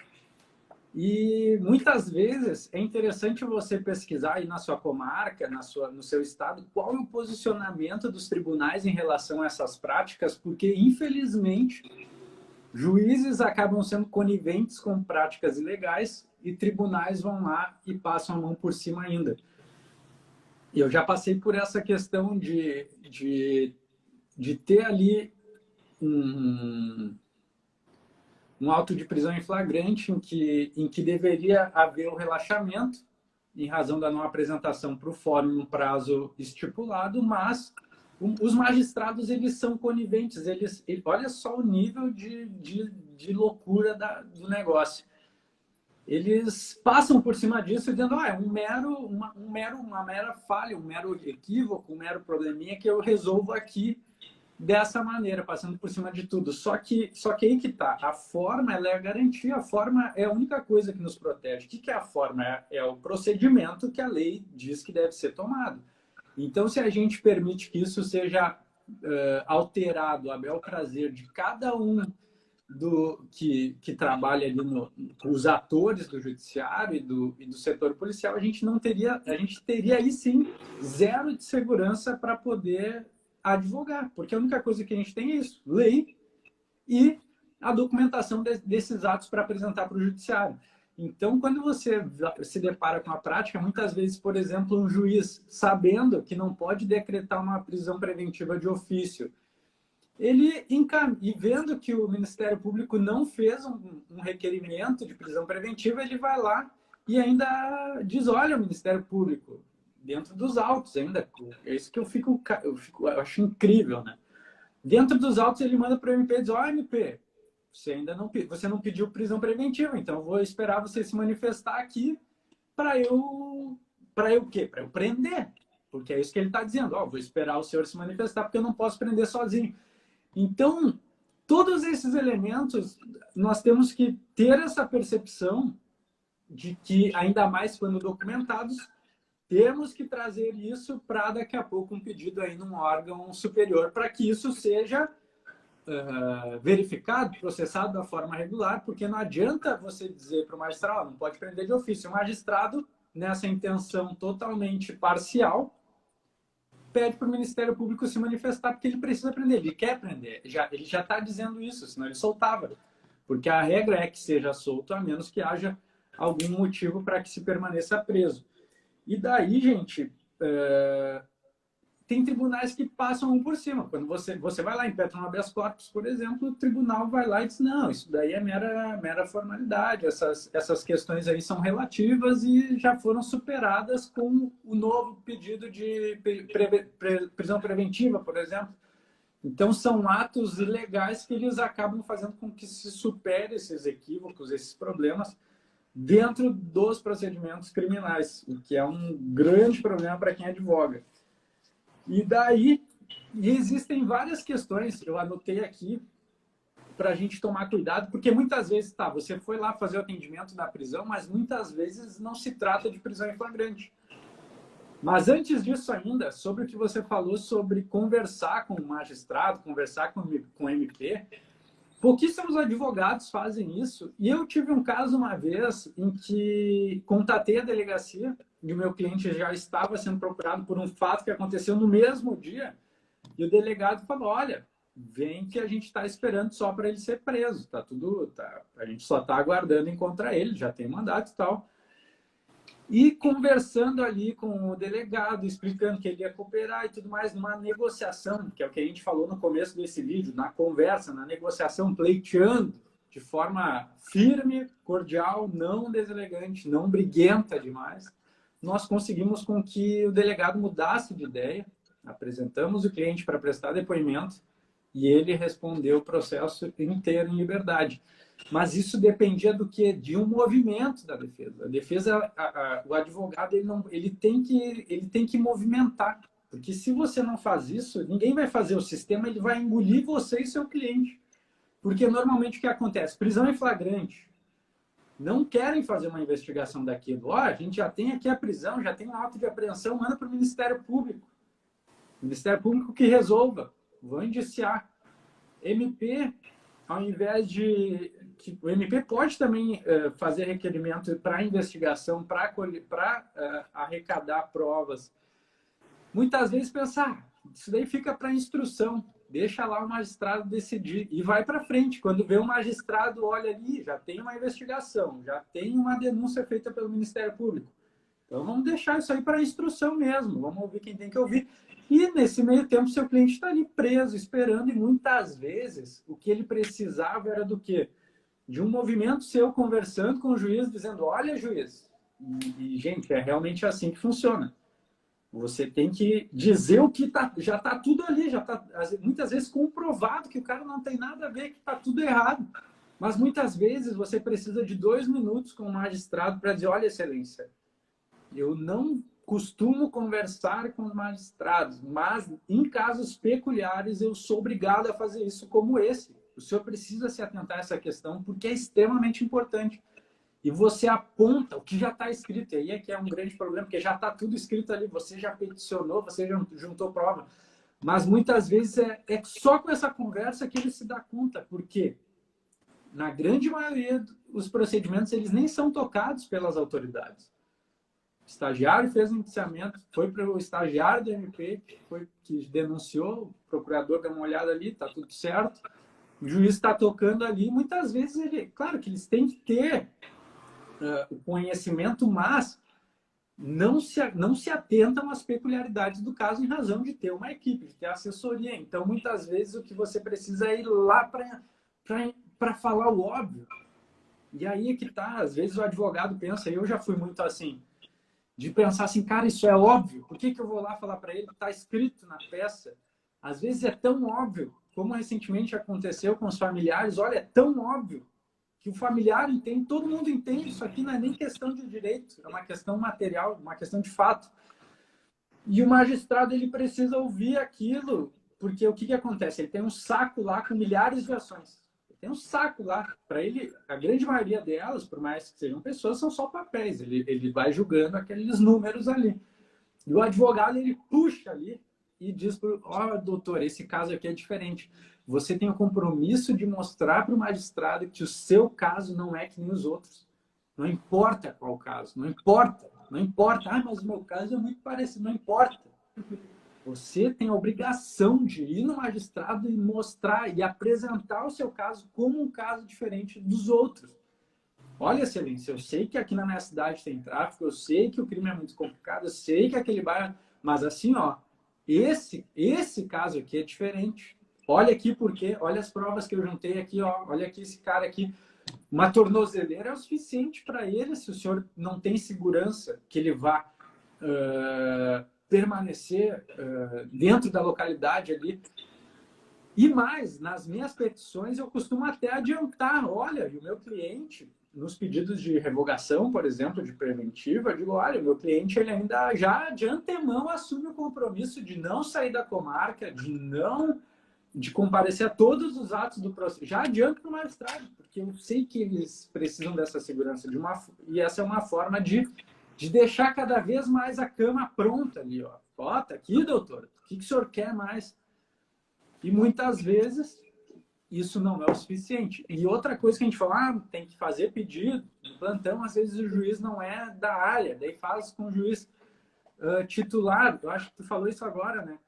E muitas vezes é interessante você pesquisar aí na sua comarca, no seu estado, qual é o posicionamento dos tribunais em relação a essas práticas, porque, infelizmente, juízes acabam sendo coniventes com práticas ilegais e tribunais vão lá e passam a mão por cima ainda. E eu já passei por essa questão de ter ali um auto de prisão em flagrante em que deveria haver o relaxamento em razão da não apresentação para o fórum no prazo estipulado, mas os magistrados eles são coniventes, olha só o nível de loucura do negócio. eles passam por cima disso dizendo, é uma mera falha, um mero equívoco, um mero probleminha que eu resolvo aqui dessa maneira, passando por cima de tudo. Só que aí que tá. A forma, ela é a garantia. A forma é a única coisa que nos protege. O que é a forma? É o procedimento que a lei diz que deve ser tomado. Então, se a gente permite que isso seja alterado a bel prazer de cada um que trabalha ali os atores do judiciário e do setor policial, a gente teria aí sim zero de segurança para poder advogar, porque a única coisa que a gente tem é isso, lei e a documentação desses atos para apresentar para o judiciário. Então, quando você se depara com a prática, muitas vezes, por exemplo, um juiz, sabendo que não pode decretar uma prisão preventiva de ofício, e vendo que o Ministério Público não fez um requerimento de prisão preventiva, ele vai lá e ainda diz, olha, o Ministério Público, dentro dos autos ainda, é isso que eu acho incrível, né? Dentro dos autos ele manda para o MP e diz, ó, MP, você não pediu prisão preventiva, então eu vou esperar você se manifestar aqui para eu o quê? Para eu prender, porque é isso que ele está dizendo, ó, vou esperar o senhor se manifestar porque eu não posso prender sozinho. Então, todos esses elementos, nós temos que ter essa percepção de que, ainda mais quando documentados, temos que trazer isso para daqui a pouco um pedido aí num órgão superior para que isso seja verificado, processado da forma regular, porque não adianta você dizer para o magistrado, não pode prender de ofício. O magistrado, nessa intenção totalmente parcial, pede para o Ministério Público se manifestar porque ele precisa prender, ele quer prender. Ele já está dizendo isso, senão ele soltava. Porque a regra é que seja solto, a menos que haja algum motivo para que se permaneça preso. E daí, gente, tem tribunais que passam um por cima. Quando você vai lá em Petro Habeas Corpus, por exemplo, o tribunal vai lá e diz, não, isso daí é mera formalidade, essas questões aí são relativas e já foram superadas com o novo pedido de prisão preventiva, por exemplo. Então, são atos ilegais que eles acabam fazendo com que se supere esses equívocos, esses problemas, dentro dos procedimentos criminais, o que é um grande problema para quem advoga. E daí, existem várias questões, eu anotei aqui, para a gente tomar cuidado, porque muitas vezes, você foi lá fazer o atendimento na prisão, mas muitas vezes não se trata de prisão em flagrante. Mas antes disso ainda, sobre o que você falou sobre conversar com o magistrado, conversar com o MP, pouquíssimos advogados fazem isso. E eu tive um caso uma vez em que contatei a delegacia e o meu cliente já estava sendo procurado por um fato que aconteceu no mesmo dia. E o delegado falou, olha, vem que a gente está esperando só para ele ser preso. A gente só está aguardando encontrar ele, já tem mandato e tal. E conversando ali com o delegado, explicando que ele ia cooperar e tudo mais, numa negociação, que é o que a gente falou no começo desse vídeo, na conversa, na negociação, pleiteando de forma firme, cordial, não deselegante, não briguenta demais, nós conseguimos com que o delegado mudasse de ideia, apresentamos o cliente para prestar depoimento e ele respondeu o processo inteiro em liberdade. Mas isso dependia do quê? De um movimento da defesa. A defesa, o advogado, ele tem que movimentar. Porque se você não faz isso, ninguém vai fazer o sistema, ele vai engolir você e seu cliente. Porque normalmente o que acontece? Prisão em flagrante. Não querem fazer uma investigação daquilo. A gente já tem aqui a prisão, já tem um auto de apreensão, manda para o Ministério Público. O Ministério Público que resolva. Vão indiciar. MP, ao invés de... O MP pode também fazer requerimento para investigação, para arrecadar provas. Muitas vezes pensar, isso daí fica para instrução, deixa lá o magistrado decidir e vai para frente. Quando vê o magistrado, olha ali, já tem uma investigação, já tem uma denúncia feita pelo Ministério Público. Então vamos deixar isso aí para instrução mesmo, vamos ouvir quem tem que ouvir. E nesse meio tempo, seu cliente está ali preso, esperando, e muitas vezes o que ele precisava era do quê? De um movimento seu conversando com o juiz, dizendo, olha, juiz, gente, é realmente assim que funciona. Você tem que dizer o que já está tudo ali, já está muitas vezes comprovado que o cara não tem nada a ver, que está tudo errado. Mas muitas vezes você precisa de 2 minutos com o magistrado para dizer, olha, excelência, eu não costumo conversar com os magistrados, mas em casos peculiares eu sou obrigado a fazer isso como esse. O senhor precisa se atentar a essa questão porque é extremamente importante. E você aponta o que já está escrito. E aí é que é um grande problema, porque já está tudo escrito ali. Você já peticionou, você já juntou prova. Mas muitas vezes é só com essa conversa que ele se dá conta, porque na grande maioria os procedimentos eles nem são tocados pelas autoridades. O estagiário fez o indiciamento, foi para o estagiário do MP, que denunciou, o procurador deu uma olhada ali, está tudo certo. O juiz está tocando ali, muitas vezes claro que eles têm que ter o conhecimento, mas não se atentam às peculiaridades do caso em razão de ter uma equipe, de ter assessoria. Então, muitas vezes, o que você precisa é ir lá para falar o óbvio. E aí é que tá, às vezes o advogado pensa, eu já fui muito assim, de pensar assim, cara, isso é óbvio, por que eu vou lá falar para ele? Está escrito na peça. Às vezes é tão óbvio, como recentemente aconteceu com os familiares, olha, é tão óbvio que o familiar entende, todo mundo entende, isso aqui não é nem questão de direito, é uma questão material, uma questão de fato. E o magistrado, ele precisa ouvir aquilo, porque o que acontece? Ele tem um saco lá com milhares de ações. Ele tem um saco lá, para ele, a grande maioria delas, por mais que sejam pessoas, são só papéis, ele vai julgando aqueles números ali. E o advogado, ele puxa ali e diz, ó, doutor, esse caso aqui é diferente. Você tem o compromisso de mostrar para o magistrado que o seu caso não é que nem os outros. Não importa qual caso, não importa. Não importa. Ah, mas o meu caso é muito parecido. Não importa. Você tem a obrigação de ir no magistrado e mostrar e apresentar o seu caso como um caso diferente dos outros. Olha, excelência, eu sei que aqui na minha cidade tem tráfico, eu sei que o crime é muito complicado, eu sei que aquele bairro... Mas assim, ó, esse caso aqui é diferente. Olha aqui porque, olha as provas que eu juntei aqui, ó, olha aqui esse cara aqui. Uma tornozeleira é o suficiente para ele, se o senhor não tem segurança que ele vá permanecer dentro da localidade ali. E mais, nas minhas petições eu costumo até adiantar, olha, e o meu cliente, nos pedidos de revogação, por exemplo, de preventiva, eu digo, olha, o meu cliente ele ainda já de antemão assume o compromisso de não sair da comarca, de comparecer a todos os atos do processo. Já adianto para o magistrado, porque eu sei que eles precisam dessa segurança e essa é uma forma de deixar cada vez mais a cama pronta ali, ó. Ó, tá aqui, doutor, o que o senhor quer mais? E muitas vezes isso não é o suficiente. E outra coisa que a gente fala, tem que fazer pedido no plantão, às vezes o juiz não é da área, daí faz com o juiz titular. Eu acho que tu falou isso agora, né?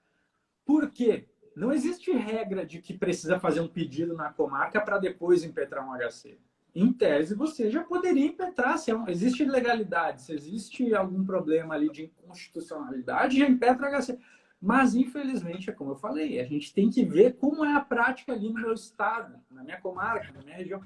Por quê? Não existe regra de que precisa fazer um pedido na comarca para depois impetrar um HC. Em tese, você já poderia impetrar. Se existe ilegalidade, se existe algum problema ali de inconstitucionalidade, já impetra o HC. Mas, infelizmente, é como eu falei, a gente tem que ver como é a prática ali no meu estado, na minha comarca, na minha região.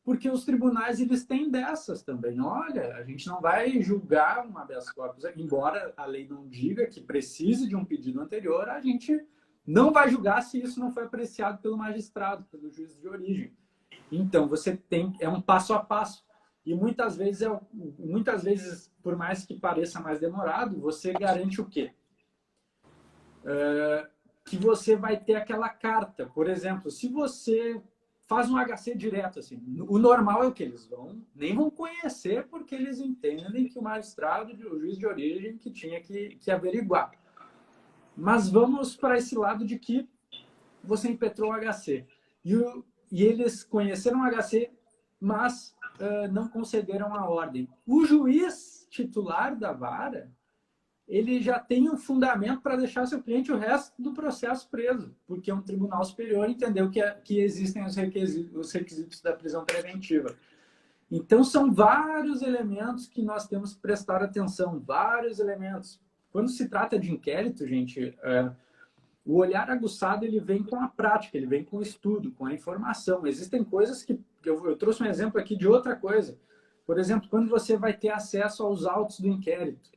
Porque os tribunais, eles têm dessas também. Olha, a gente não vai julgar um habeas corpus, embora a lei não diga que precise de um pedido anterior, a gente não vai julgar se isso não foi apreciado pelo magistrado, pelo juiz de origem. Então, você tem... É um passo a passo. E muitas vezes, por mais que pareça mais demorado, você garante o quê? Que você vai ter aquela carta. Por exemplo, se você faz um HC direto, assim, o normal é o que eles nem vão conhecer, porque eles entendem que o magistrado, o juiz de origem, que tinha que averiguar. Mas vamos para esse lado de que você impetrou o HC. E eles conheceram o HC, mas não concederam a ordem. O juiz titular da vara, ele já tem um fundamento para deixar seu cliente o resto do processo preso, porque um tribunal superior entendeu que existem os requisitos da prisão preventiva. Então, são vários elementos que nós temos que prestar atenção, vários elementos. Quando se trata de inquérito, gente, o olhar aguçado ele vem com a prática, ele vem com o estudo, com a informação. Existem coisas que... Eu trouxe um exemplo aqui de outra coisa. Por exemplo, quando você vai ter acesso aos autos do inquérito.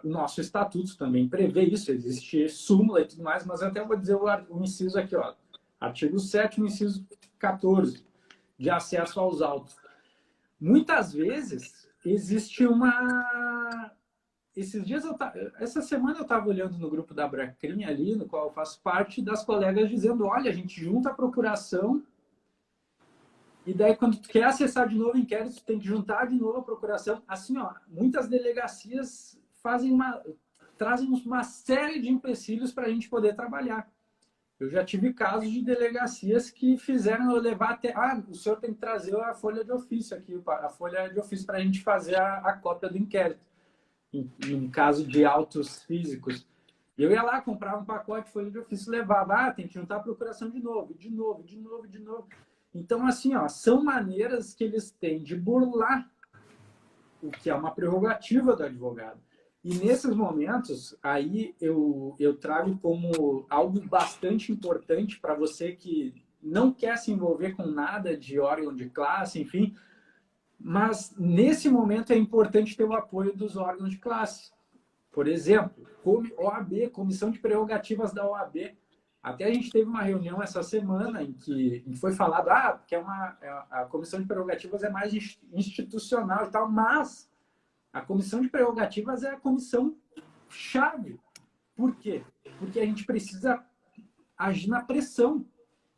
O nosso estatuto também prevê isso, existe súmula e tudo mais, mas eu até vou dizer o inciso aqui, ó, artigo 7º, inciso 14. de acesso aos autos. Muitas vezes existe uma... Essa semana eu estava olhando no grupo da Bracrim ali, no qual eu faço parte, das colegas dizendo, olha, a gente junta a procuração e daí quando tu quer acessar de novo o inquérito, tu tem que juntar de novo a procuração. Assim, ó, muitas delegacias trazem uma série de empecilhos para a gente poder trabalhar. Eu já tive casos de delegacias que fizeram eu levar até... Ah, o senhor tem que trazer a folha de ofício aqui, a folha de ofício para a gente fazer a cópia do inquérito. Em caso de autos físicos. Eu ia lá, comprava um pacote de folha de ofício, levava. Tem que juntar a procuração de novo. Então, assim, ó, são maneiras que eles têm de burlar o que é uma prerrogativa do advogado. E nesses momentos, aí eu trago como algo bastante importante para você que não quer se envolver com nada de órgão de classe, enfim, mas nesse momento é importante ter o apoio dos órgãos de classe. Por exemplo, OAB, Comissão de Prerrogativas da OAB. Até a gente teve uma reunião essa semana em que foi falado que a Comissão de Prerrogativas é mais institucional e tal, mas a Comissão de Prerrogativas é a comissão chave. Por quê? Porque a gente precisa agir na pressão.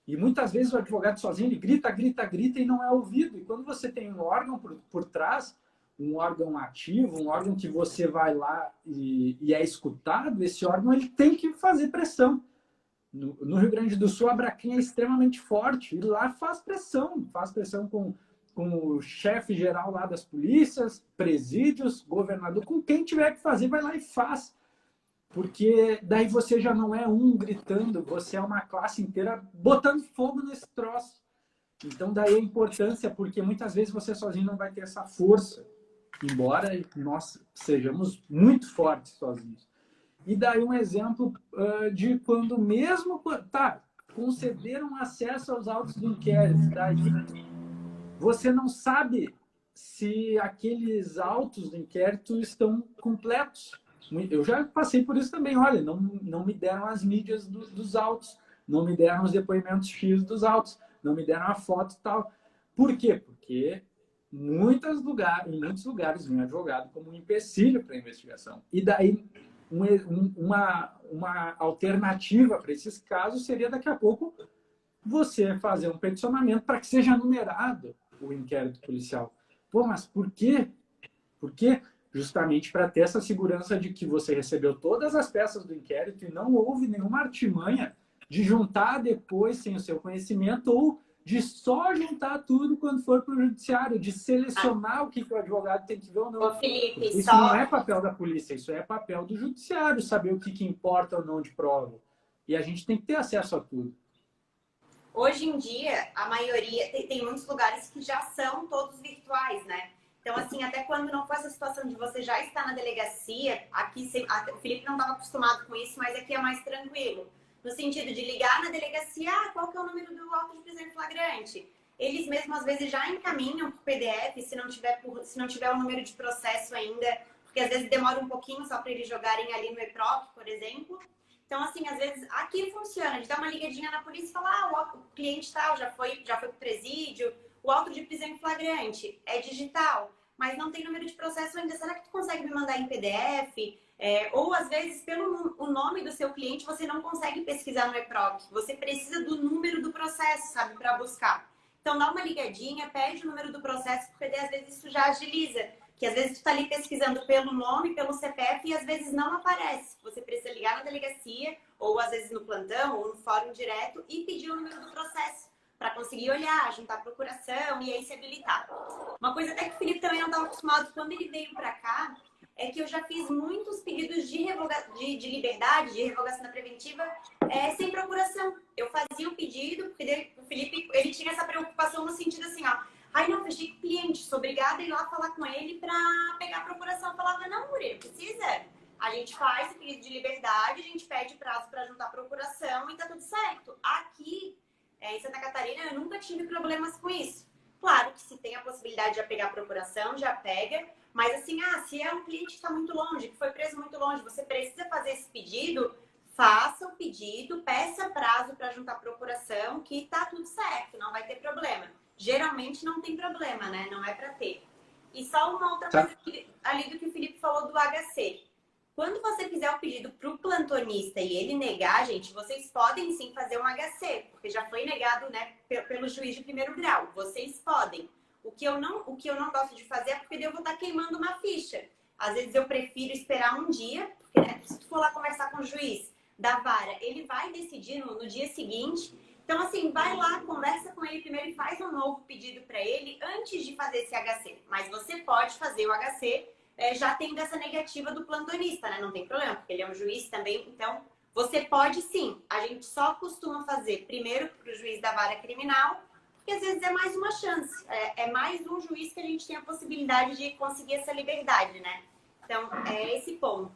E muitas vezes o advogado sozinho ele grita e não é ouvido. E quando você tem um órgão por trás, um órgão ativo, um órgão que você vai lá e é escutado, esse órgão ele tem que fazer pressão. No Rio Grande do Sul, a Bracrim é extremamente forte. E lá faz pressão com o chefe geral lá das polícias, presídios, governador, com quem tiver que fazer, vai lá e faz. Porque daí você já não é um gritando, você é uma classe inteira botando fogo nesse troço. Então daí a importância, porque muitas vezes você sozinho não vai ter essa força, embora nós sejamos muito fortes sozinhos. E daí um exemplo de quando mesmo... concederam acesso aos autos do inquérito, daí você não sabe se aqueles autos do inquérito estão completos. Eu já passei por isso também. Olha, não me deram as mídias dos autos, não me deram os depoimentos X dos autos, não me deram a foto e tal. Por quê? Porque em muitos lugares vem advogado como um empecilho para a investigação. E daí uma alternativa para esses casos seria daqui a pouco você fazer um peticionamento para que seja numerado o inquérito policial. Pô, mas por quê? Por quê? Justamente para ter essa segurança de que você recebeu todas as peças do inquérito e não houve nenhuma artimanha de juntar depois sem o seu conhecimento ou de só juntar tudo quando for para o judiciário, de selecionar o que o advogado tem que ver ou não. Ô, Felipe, isso não é papel da polícia, isso é papel do judiciário, saber o que importa ou não de prova. E a gente tem que ter acesso a tudo. Hoje em dia, a maioria... Tem muitos lugares que já são todos virtuais, né? Então, assim, até quando não for essa situação de você já estar na delegacia, aqui o Felipe não estava acostumado com isso, mas aqui é mais tranquilo. No sentido de ligar na delegacia, qual que é o número do auto de prisão em flagrante? Eles mesmos, às vezes, já encaminham por PDF, se não tiver o número de processo ainda, porque às vezes demora um pouquinho só para eles jogarem ali no EPROC, por exemplo. Então, assim, às vezes, aqui funciona, de dar uma ligadinha na polícia e falar, o cliente tal já foi pro presídio, o auto de prisão em flagrante é digital, mas não tem número de processo ainda. Será que tu consegue me mandar em PDF? Ou, às vezes, pelo o nome do seu cliente, você não consegue pesquisar no EPROC. Você precisa do número do processo, sabe, para buscar. Então, dá uma ligadinha, pede o número do processo, porque daí, às vezes, isso já agiliza. Que, às vezes, tu tá ali pesquisando pelo nome, pelo CPF, e, às vezes, não aparece. Você precisa ligar na delegacia, ou, às vezes, no plantão, ou no fórum direto, e pedir o número do processo, para conseguir olhar, juntar a procuração e aí se habilitar. Uma coisa até que o Felipe também não estava acostumado quando ele veio para cá, é que eu já fiz muitos pedidos de liberdade, de revogação da preventiva, sem procuração. Eu fazia o pedido, porque o Felipe ele tinha essa preocupação no sentido assim, não, fechei com o cliente, sou obrigada a ir lá falar com ele para pegar a procuração. Eu falava, não, Murilo, precisa. A gente faz o pedido de liberdade, a gente pede prazo para juntar a procuração e tá tudo certo. Aqui, em Santa Catarina, eu nunca tive problemas com isso. Claro que se tem a possibilidade de pegar a procuração, já pega. Mas assim, se é um cliente que está muito longe, que foi preso muito longe, você precisa fazer esse pedido, faça o pedido, peça prazo para juntar a procuração, que tá tudo certo, não vai ter problema. geralmente não tem problema, né? Não é para ter. E só uma outra Tá. coisa ali do que o Felipe falou do HC. Quando você fizer o pedido para o plantonista e ele negar, gente, vocês podem sim fazer um HC, porque já foi negado, né, pelo juiz de primeiro grau. Vocês podem. O que eu não gosto de fazer é porque daí eu vou estar queimando uma ficha. Às vezes eu prefiro esperar um dia, porque né, se tu for lá conversar com o juiz da vara, ele vai decidir no dia seguinte. Então, assim, vai lá, conversa com ele primeiro e faz um novo pedido para ele antes de fazer esse HC. Mas você pode fazer o HC já tendo essa negativa do plantonista, né? Não tem problema, porque ele é um juiz também. Então, você pode sim. A gente só costuma fazer primeiro para o juiz da vara criminal, porque às vezes é mais uma chance. É mais um juiz que a gente tem a possibilidade de conseguir essa liberdade, né? Então, é esse ponto.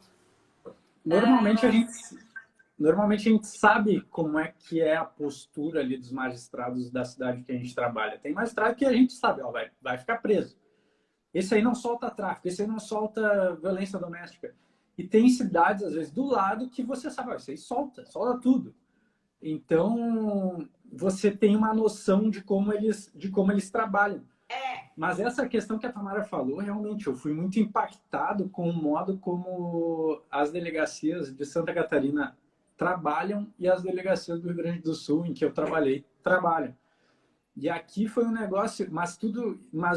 Normalmente a gente sabe como é que é a postura ali dos magistrados da cidade que a gente trabalha. Tem magistrado que a gente sabe, ó, vai ficar preso. Esse aí não solta tráfico, esse aí não solta violência doméstica. E tem cidades, às vezes, do lado que você sabe, ó, isso aí solta tudo. Então, você tem uma noção de como eles trabalham. Mas essa questão que a Tamara falou, realmente, eu fui muito impactado com o modo como as delegacias de Santa Catarina trabalham e as delegacias do Rio Grande do Sul, em que eu trabalhei, trabalham. E aqui foi um negócio, mas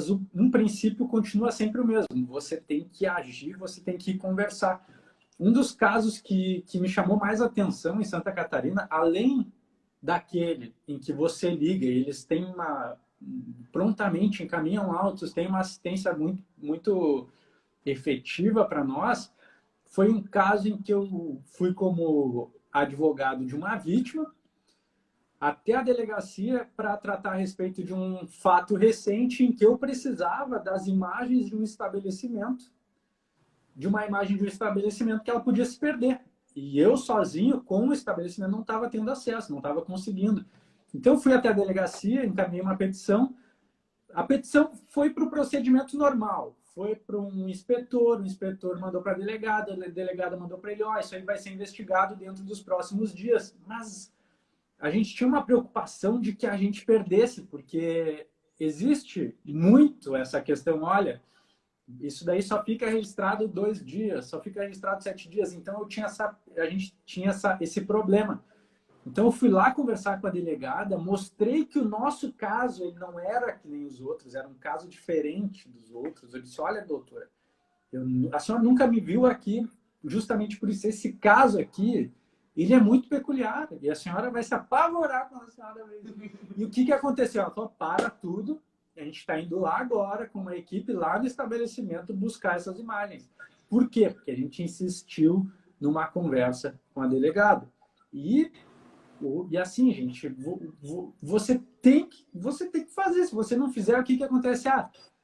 um princípio continua sempre o mesmo. Você tem que agir, você tem que conversar. Um dos casos que me chamou mais atenção em Santa Catarina, além daquele em que você liga, eles têm prontamente encaminham autos, tem uma assistência muito, muito efetiva para nós, foi um caso em que eu fui como advogado de uma vítima até a delegacia para tratar a respeito de um fato recente em que eu precisava das imagens de um estabelecimento, de uma imagem de um estabelecimento que ela podia se perder. E eu sozinho, com o estabelecimento, não estava tendo acesso, não estava conseguindo. Então, eu fui até a delegacia, encaminhei uma petição. A petição foi para o procedimento normal. Foi para um inspetor, o inspetor mandou para a delegada mandou para ele, ó, isso aí vai ser investigado dentro dos próximos dias. Mas a gente tinha uma preocupação de que a gente perdesse, porque existe muito essa questão, olha, isso daí só fica registrado 2 dias, só fica registrado 7 dias. Então a gente tinha esse problema. Então eu fui lá conversar com a delegada, mostrei que o nosso caso ele não era que nem os outros, era um caso diferente dos outros. Eu disse, olha, doutora, a senhora nunca me viu aqui, justamente por isso, esse caso aqui, ele é muito peculiar, e a senhora vai se apavorar quando a senhora vê. E o que aconteceu? Ela falou, para tudo, a gente está indo lá agora, com uma equipe lá no estabelecimento, buscar essas imagens. Por quê? Porque a gente insistiu numa conversa com a delegada. E assim, gente, você tem que fazer. Se você não fizer, o que acontece?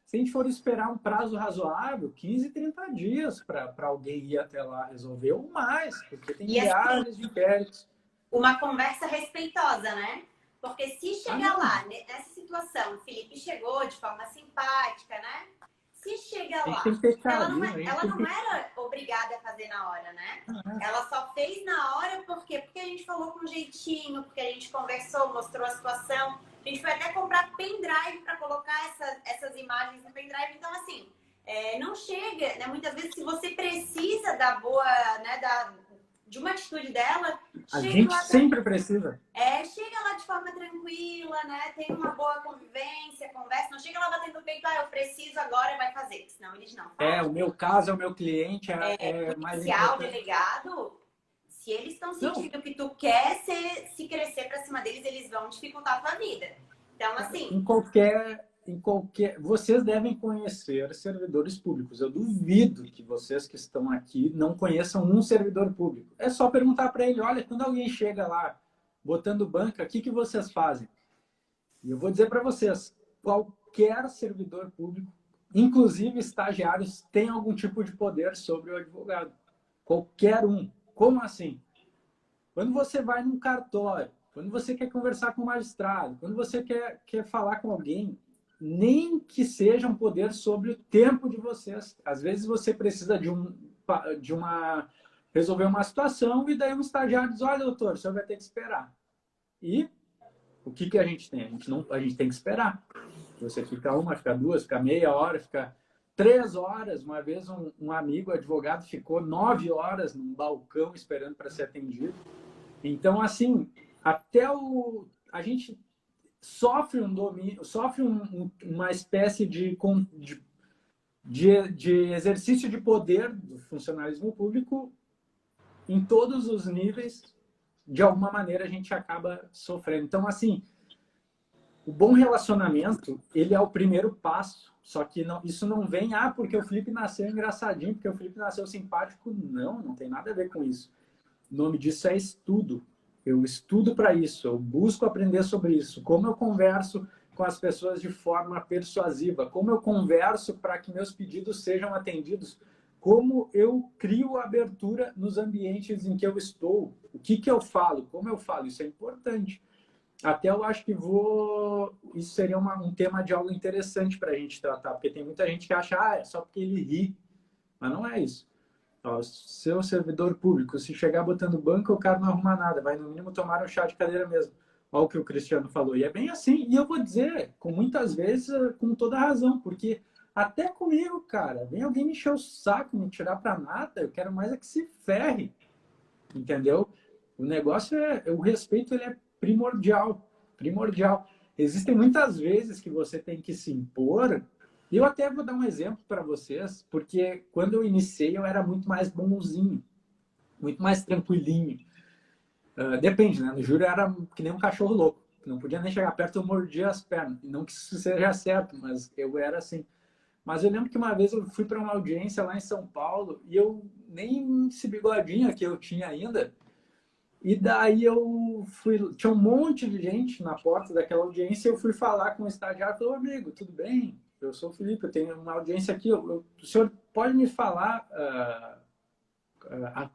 Se a gente for esperar um prazo razoável, 15, 30 dias para alguém ir até lá resolver, ou mais, porque tem milhares de inquéritos. Uma conversa respeitosa, né? Porque se chegar lá, nessa situação, o Felipe chegou de forma simpática, né? Se chega lá, ela não era obrigada a fazer na hora, né? Ela só fez na hora porque a gente falou com jeitinho, porque a gente conversou, mostrou a situação. A gente foi até comprar pendrive para colocar essas imagens no pendrive. Então, assim, não chega, né? Muitas vezes, se você precisa da boa, né, de uma atitude dela... A gente sempre precisa. Chega lá de forma tranquila, né? Tem uma boa convivência, conversa. Não chega lá batendo o peito, eu preciso agora, vai fazer. Senão eles não fazem. O meu caso é o meu cliente. Mais policial, delegado, se eles estão sentindo que tu quer se crescer pra cima deles, eles vão dificultar a tua vida. Então, assim... Vocês devem conhecer servidores públicos. Eu duvido que vocês que estão aqui não conheçam um servidor público. É só perguntar para ele, olha, quando alguém chega lá botando banca, o que vocês fazem? E eu vou dizer para vocês, qualquer servidor público, inclusive estagiários, tem algum tipo de poder sobre o advogado. Qualquer um. Como assim? Quando você vai num cartório, quando você quer conversar com o magistrado, quando você quer falar com alguém, nem que seja um poder sobre o tempo de vocês. Às vezes você precisa resolver uma situação e daí um estagiário diz, olha, doutor, o senhor vai ter que esperar. E o que que a gente tem? A gente tem que esperar. Você fica uma, fica duas, fica meia hora, fica 3 horas. Uma vez um amigo advogado ficou 9 horas num balcão esperando para ser atendido. Então, assim, a gente sofre uma espécie de exercício de poder do funcionalismo público em todos os níveis. De alguma maneira a gente acaba sofrendo. Então, assim, o bom relacionamento, ele é o primeiro passo. Só que isso não vem, porque o Felipe nasceu engraçadinho, porque o Felipe nasceu simpático. Não tem nada a ver com isso. O nome disso é estudo. Eu estudo para isso, eu busco aprender sobre isso. Como eu converso com as pessoas de forma persuasiva, como eu converso para que meus pedidos sejam atendidos, como eu crio abertura nos ambientes em que eu estou, o que eu falo, como eu falo, isso é importante. Até eu acho que isso seria um tema de aula interessante para a gente tratar, porque tem muita gente que acha, é só porque ele ri, mas não é isso. Ó, seu servidor público, se chegar botando banco, o cara não arruma nada, vai no mínimo tomar um chá de cadeira mesmo. Olha o que o Cristiano falou, e é bem assim, e eu vou dizer, com muitas vezes, com toda razão, porque até comigo, cara, vem alguém me encher o saco, me tirar pra nada, eu quero mais é que se ferre, entendeu? O negócio o respeito, ele é primordial. Existem muitas vezes que você tem que se impor, e eu até vou dar um exemplo para vocês, porque quando eu iniciei eu era muito mais bonzinho, muito mais tranquilinho. Depende, né? No júri eu era que nem um cachorro louco, não podia nem chegar perto, eu mordia as pernas. Não que isso seja certo, mas eu era assim. Mas eu lembro que uma vez eu fui para uma audiência lá em São Paulo e eu nem esse bigodinho que eu tinha ainda. E daí tinha um monte de gente na porta daquela audiência e eu fui falar com o estagiário, falei, amigo, tudo bem? Eu sou o Felipe, eu tenho uma audiência aqui, o senhor pode me falar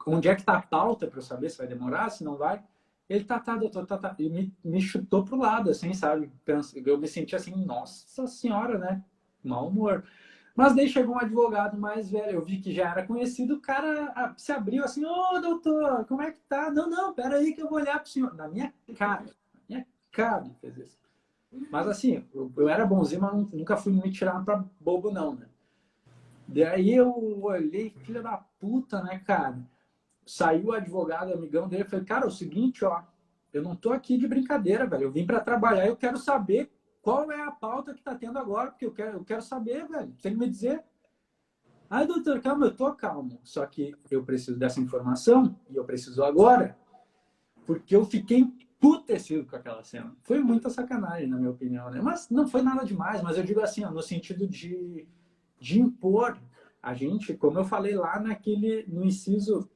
onde é que está a pauta para eu saber se vai demorar, se não vai? Ele, doutor, tá. E me chutou pro lado, assim, sabe? Eu me senti assim, nossa senhora, né? Mau humor. Mas daí chegou um advogado mais velho, eu vi que já era conhecido, o cara se abriu assim, doutor, como é que tá? Não, pera aí que eu vou olhar pro senhor. Na minha cara ele fez isso. Mas assim, eu era bonzinho, mas nunca fui me tirar pra bobo não, né? Daí eu olhei, filha da puta, né, cara? Saiu o advogado, amigão dele, falei, cara, é o seguinte, ó, eu não tô aqui de brincadeira, velho, eu vim pra trabalhar, eu quero saber qual é a pauta que tá tendo agora, porque eu quero saber, velho, tem que me dizer. Ai, doutor, calma, eu tô calmo, só que eu preciso dessa informação, e eu preciso agora, porque eu fiquei emputecido com aquela cena. Foi muita sacanagem, na minha opinião, né? Mas não foi nada demais, mas eu digo assim, ó, no sentido de impor a gente, como eu falei lá naquele inciso,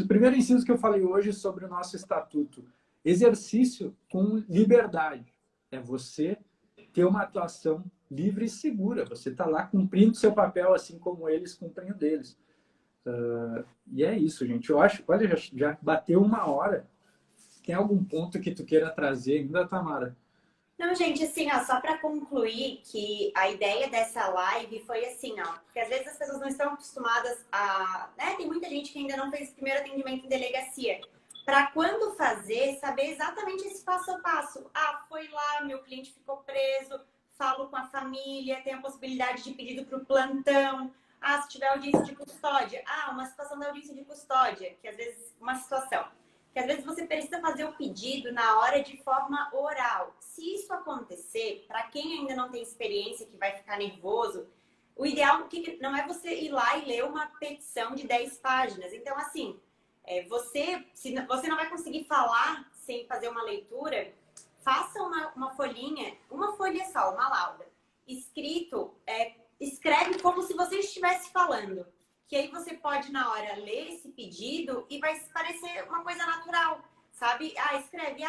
primeiro inciso que eu falei hoje sobre o nosso estatuto, exercício com liberdade. É você ter uma atuação livre e segura. Você está lá cumprindo seu papel, assim como eles cumprem o deles. E é isso, gente. Eu acho, olha, já bateu 1 hora. Tem algum ponto que tu queira trazer ainda, Tamara? Não, gente, assim, ó, só para concluir que a ideia dessa live foi assim, ó, porque às vezes as pessoas não estão acostumadas né, tem muita gente que ainda não fez o primeiro atendimento em delegacia. Para quando fazer, saber exatamente esse passo a passo. Foi lá, meu cliente ficou preso, falo com a família, tem a possibilidade de pedido para o plantão. Se tiver audiência de custódia. Uma situação da audiência de custódia, que às vezes, uma situação. Que às vezes você precisa fazer o pedido na hora de forma oral. Se isso acontecer, para quem ainda não tem experiência, que vai ficar nervoso, o ideal não é você ir lá e ler uma petição de 10 páginas. Então, assim, se você não vai conseguir falar sem fazer uma leitura, faça uma folhinha, uma folha só, uma lauda. Escreve como se você estivesse falando. Que aí você pode, na hora, ler esse pedido e vai parecer uma coisa natural, sabe? Escreve,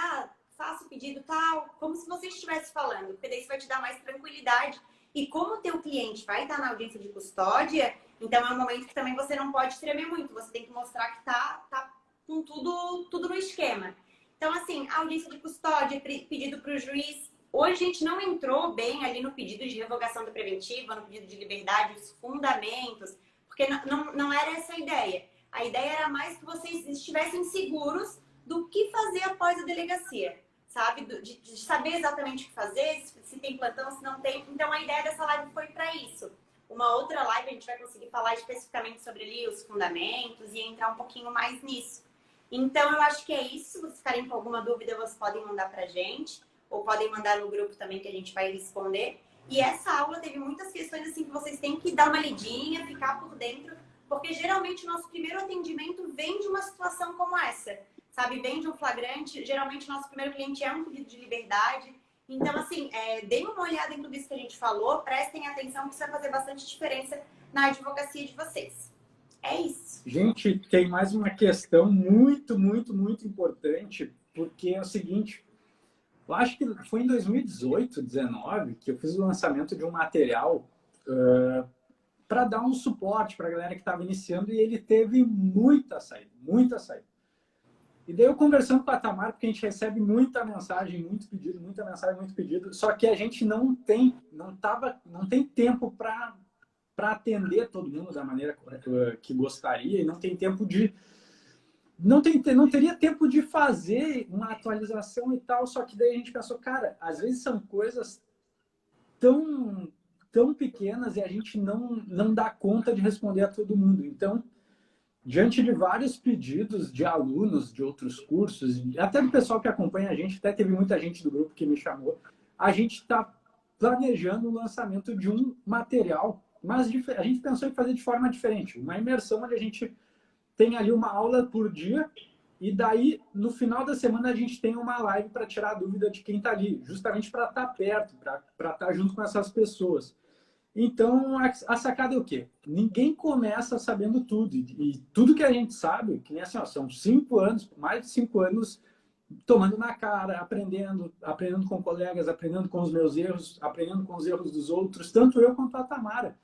faço o pedido tal, como se você estivesse falando, porque daí isso vai te dar mais tranquilidade. E como o teu cliente vai estar na audiência de custódia, então é um momento que também você não pode tremer muito, você tem que mostrar que tá com tudo no esquema. Então, assim, audiência de custódia, pedido para o juiz. Hoje a gente não entrou bem ali no pedido de revogação da preventiva, no pedido de liberdade, os fundamentos, porque não era essa a ideia. A ideia era mais que vocês estivessem seguros do que fazer após a delegacia. sabe? De saber exatamente o que fazer, se tem plantão, se não tem. Então, a ideia dessa live foi para isso. Uma outra live a gente vai conseguir falar especificamente sobre ali os fundamentos e entrar um pouquinho mais nisso. Então, eu acho que é isso. Se vocês ficarem com alguma dúvida, vocês podem mandar pra gente. Ou podem mandar no grupo também, que a gente vai responder. E essa aula teve muitas questões assim que vocês têm que dar uma lidinha, ficar por dentro. Porque geralmente o nosso primeiro atendimento vem de uma situação como essa. Sabe? Vem de um flagrante. Geralmente o nosso primeiro cliente é um pedido de liberdade. Então, assim, deem uma olhada em tudo isso que a gente falou. Prestem atenção, que isso vai fazer bastante diferença na advocacia de vocês. É isso. Gente, tem mais uma questão muito, muito, muito importante, porque é o seguinte, eu acho que foi em 2018, 2019, que eu fiz o lançamento de um material para dar um suporte para a galera que estava iniciando e ele teve muita saída, muita saída. E daí eu conversando com a Tamara, porque a gente recebe muita mensagem, muito pedido, muita mensagem, muito pedido, só que a gente não tem tempo para atender todo mundo da maneira que gostaria e não tem tempo de não teria tempo de fazer uma atualização e tal, só que daí a gente pensou, cara, às vezes são coisas tão pequenas e a gente não dá conta de responder a todo mundo. Então, diante de vários pedidos de alunos de outros cursos, até do pessoal que acompanha a gente, até teve muita gente do grupo que me chamou, a gente está planejando o lançamento de um material, mas a gente pensou em fazer de forma diferente, uma imersão onde a gente tem ali uma aula por dia e daí, no final da semana, a gente tem uma live para tirar a dúvida de quem está ali, justamente para estar perto, para estar junto com essas pessoas. Então, a sacada é o quê? Ninguém começa sabendo tudo. E tudo que a gente sabe, que nem assim, ó, são 5 anos, mais de 5 anos, tomando na cara, aprendendo com colegas, aprendendo com os meus erros, aprendendo com os erros dos outros, tanto eu quanto a Tamara.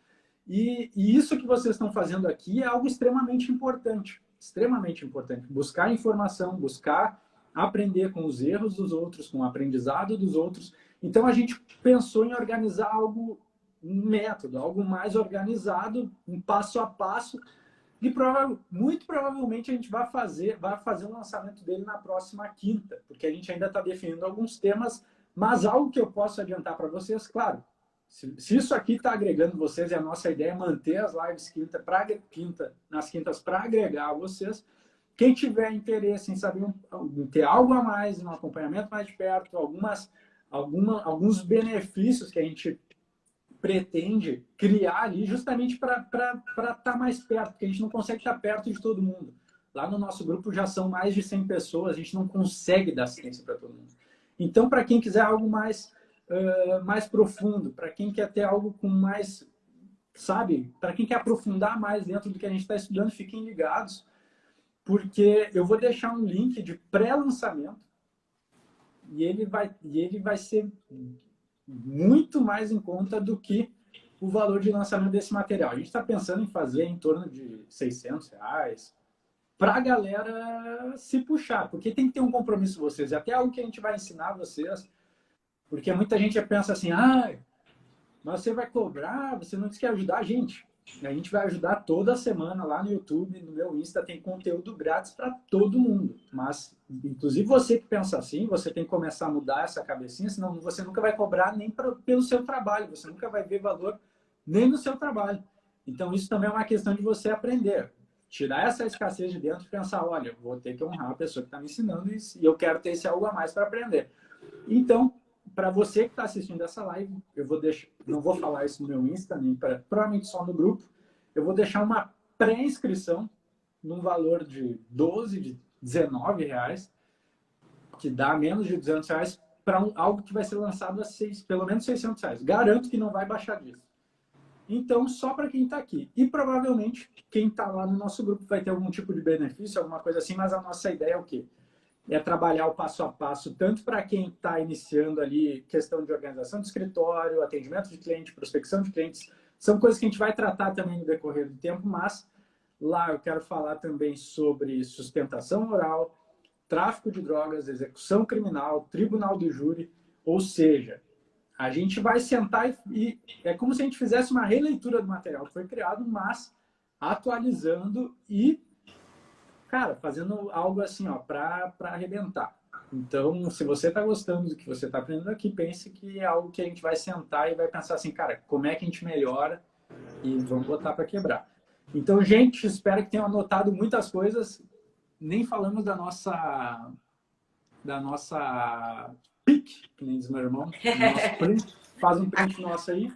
E isso que vocês estão fazendo aqui é algo extremamente importante. Extremamente importante. Buscar informação, buscar aprender com os erros dos outros, com o aprendizado dos outros. Então, a gente pensou em organizar algo, um método, algo mais organizado, um passo a passo. E muito provavelmente a gente vai fazer o lançamento dele na próxima quinta, porque a gente ainda está definindo alguns temas, mas algo que eu posso adiantar para vocês, claro, se isso aqui está agregando vocês, e a nossa ideia é manter as lives nas quintas para agregar vocês, quem tiver interesse em saber, em ter algo a mais, um acompanhamento mais de perto, alguns benefícios que a gente pretende criar ali justamente para estar mais perto, porque a gente não consegue estar perto de todo mundo. Lá no nosso grupo já são mais de 100 pessoas, a gente não consegue dar assistência para todo mundo. Então, para quem quiser algo mais profundo, para quem quer ter algo com mais, sabe, para quem quer aprofundar mais dentro do que a gente está estudando, fiquem ligados, porque eu vou deixar um link de pré-lançamento e ele vai ser muito mais em conta do que o valor de lançamento desse material. A gente está pensando em fazer em torno de R$600 para a galera se puxar, porque tem que ter um compromisso com vocês. É até algo que a gente vai ensinar vocês, porque muita gente pensa assim, mas você vai cobrar, você não quer ajudar a gente. A gente vai ajudar toda semana lá no YouTube, no meu Insta, tem conteúdo grátis para todo mundo. Mas, inclusive você que pensa assim, você tem que começar a mudar essa cabecinha, senão você nunca vai cobrar nem pelo seu trabalho, você nunca vai ver valor nem no seu trabalho. Então, isso também é uma questão de você aprender. Tirar essa escassez de dentro e pensar, olha, vou ter que honrar a pessoa que está me ensinando e eu quero ter esse algo a mais para aprender. Então, para você que está assistindo essa live, eu vou deixar, não vou falar isso no meu Insta, nem provavelmente só no grupo, eu vou deixar uma pré-inscrição num valor de 12, de 19 reais, que dá menos de 200 reais, para algo que vai ser lançado a pelo menos 600 reais. Garanto que não vai baixar disso. Então, só para quem está aqui. E provavelmente, quem está lá no nosso grupo vai ter algum tipo de benefício, alguma coisa assim, mas a nossa ideia é o quê? É trabalhar o passo a passo, tanto para quem está iniciando ali questão de organização de escritório, atendimento de cliente, prospecção de clientes. São coisas que a gente vai tratar também no decorrer do tempo, mas lá eu quero falar também sobre sustentação oral, tráfico de drogas, execução criminal, tribunal do júri, ou seja, a gente vai sentar e é como se a gente fizesse uma releitura do material que foi criado, mas atualizando e, cara, fazendo algo assim, ó, para arrebentar. Então, se você está gostando do que você está aprendendo aqui, pense que é algo que a gente vai sentar e vai pensar assim, cara, como é que a gente melhora e vamos botar para quebrar. Então, gente, espero que tenham anotado muitas coisas. Nem falamos da nossa pic, que nem diz meu irmão, nosso print. Faz um print nosso aí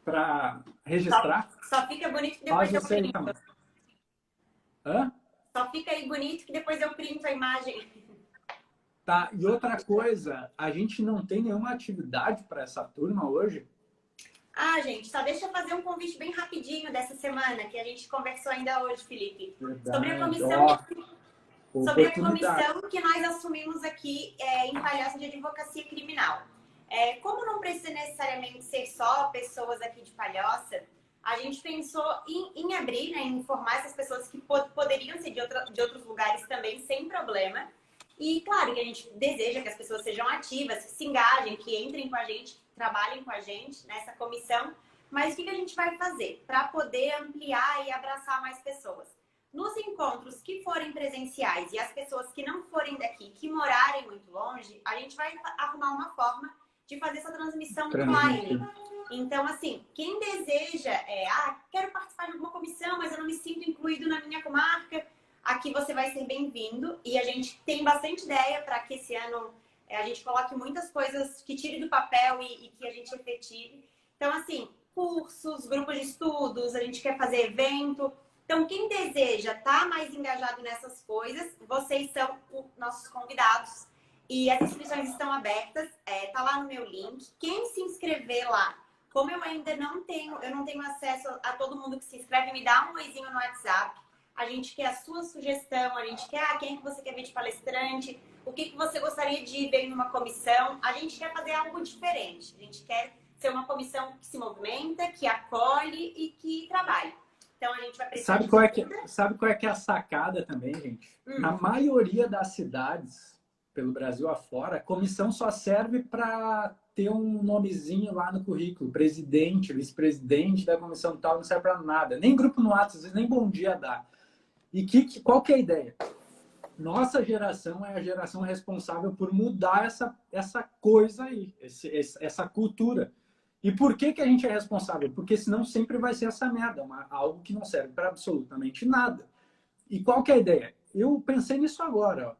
para registrar. Só fica bonito que depois eu printo. Aí, hã? Só fica aí bonito que depois eu printo a imagem. Tá, e outra coisa, a gente não tem nenhuma atividade para essa turma hoje. Ah, gente, só deixa eu fazer um convite bem rapidinho dessa semana, que a gente conversou ainda hoje, Felipe. Verdade. Sobre a comissão que nós assumimos aqui em Palhoça de Advocacia Criminal. Como não precisa necessariamente ser só pessoas aqui de Palhoça, a gente pensou em abrir, né, em informar essas pessoas que poderiam ser de outros lugares também, sem problema. E claro que a gente deseja que as pessoas sejam ativas, que se engajem, que entrem com a gente, trabalhem com a gente nessa comissão. Mas o que a gente vai fazer para poder ampliar e abraçar mais pessoas? Nos encontros que forem presenciais e as pessoas que não forem daqui, que morarem muito longe, a gente vai arrumar uma forma de fazer essa transmissão online. Então, assim, quem deseja, quero participar de alguma comissão, mas eu não me sinto incluído na minha comarca, aqui você vai ser bem-vindo. E a gente tem bastante ideia para que esse ano a gente coloque muitas coisas que tire do papel e que a gente efetive. Então, assim, cursos, grupos de estudos, a gente quer fazer evento. Então, quem deseja estar mais engajado nessas coisas, vocês são os nossos convidados. E as inscrições estão abertas, tá lá no meu link. Quem se inscrever lá, como eu ainda não tenho acesso a todo mundo que se inscreve, me dá um oizinho no WhatsApp. A gente quer a sua sugestão, a gente quer quem que você quer ver de palestrante, o que você gostaria de ver em uma comissão. A gente quer fazer algo diferente. A gente quer ser uma comissão que se movimenta, que acolhe e que trabalhe. Então, a gente vai precisar... Sabe qual é que é a sacada também, gente? Na maioria das cidades, pelo Brasil afora, a comissão só serve para ter um nomezinho lá no currículo. Presidente, vice-presidente da comissão tal, não serve para nada. Nem grupo no WhatsApp, às vezes nem bom dia dá. E qual que é a ideia? Nossa geração é a geração responsável por mudar essa coisa aí, essa cultura. E por que a gente é responsável? Porque senão sempre vai ser essa merda, algo que não serve para absolutamente nada. E qual que é a ideia? Eu pensei nisso agora. Ó.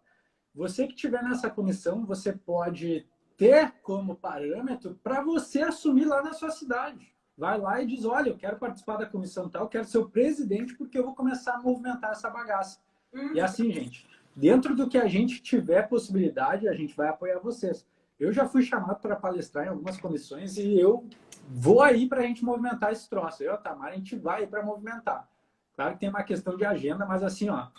Você que estiver nessa comissão, você pode ter como parâmetro para você assumir lá na sua cidade. Vai lá e diz, olha, eu quero participar da comissão tal, quero ser o presidente porque eu vou começar a movimentar essa bagaça. E assim, gente, dentro do que a gente tiver possibilidade, a gente vai apoiar vocês. Eu já fui chamado para palestrar em algumas comissões e eu vou aí para a gente movimentar esse troço. Eu, Tamara, a gente vai aí para movimentar. Claro que tem uma questão de agenda, mas assim, ó,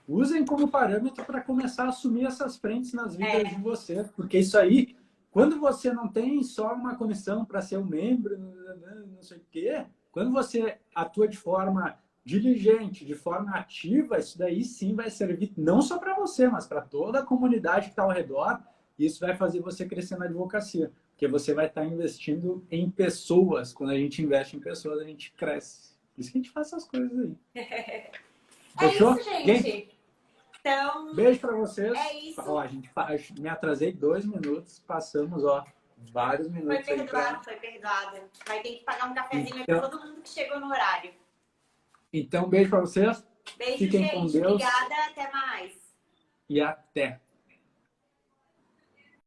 usem como parâmetro para começar a assumir essas frentes nas vidas de vocês. Porque isso aí, quando você não tem só uma comissão para ser um membro, não sei o quê, quando você atua de forma diligente, de forma ativa, isso daí sim vai servir não só para você, mas para toda a comunidade que está ao redor. Isso vai fazer você crescer na advocacia, porque você vai estar investindo em pessoas. Quando a gente investe em pessoas, a gente cresce. Por isso que a gente faz essas coisas aí. Fechou? Isso, gente. Então, beijo para vocês. É isso. Ó, me atrasei 2 minutos, passamos vários minutos. Foi perdoado. Vai ter que pagar um cafezinho para todo mundo que chegou no horário. Então, beijo para vocês. Beijo, Fiquem gente. com Deus. Obrigada. Até mais. E até.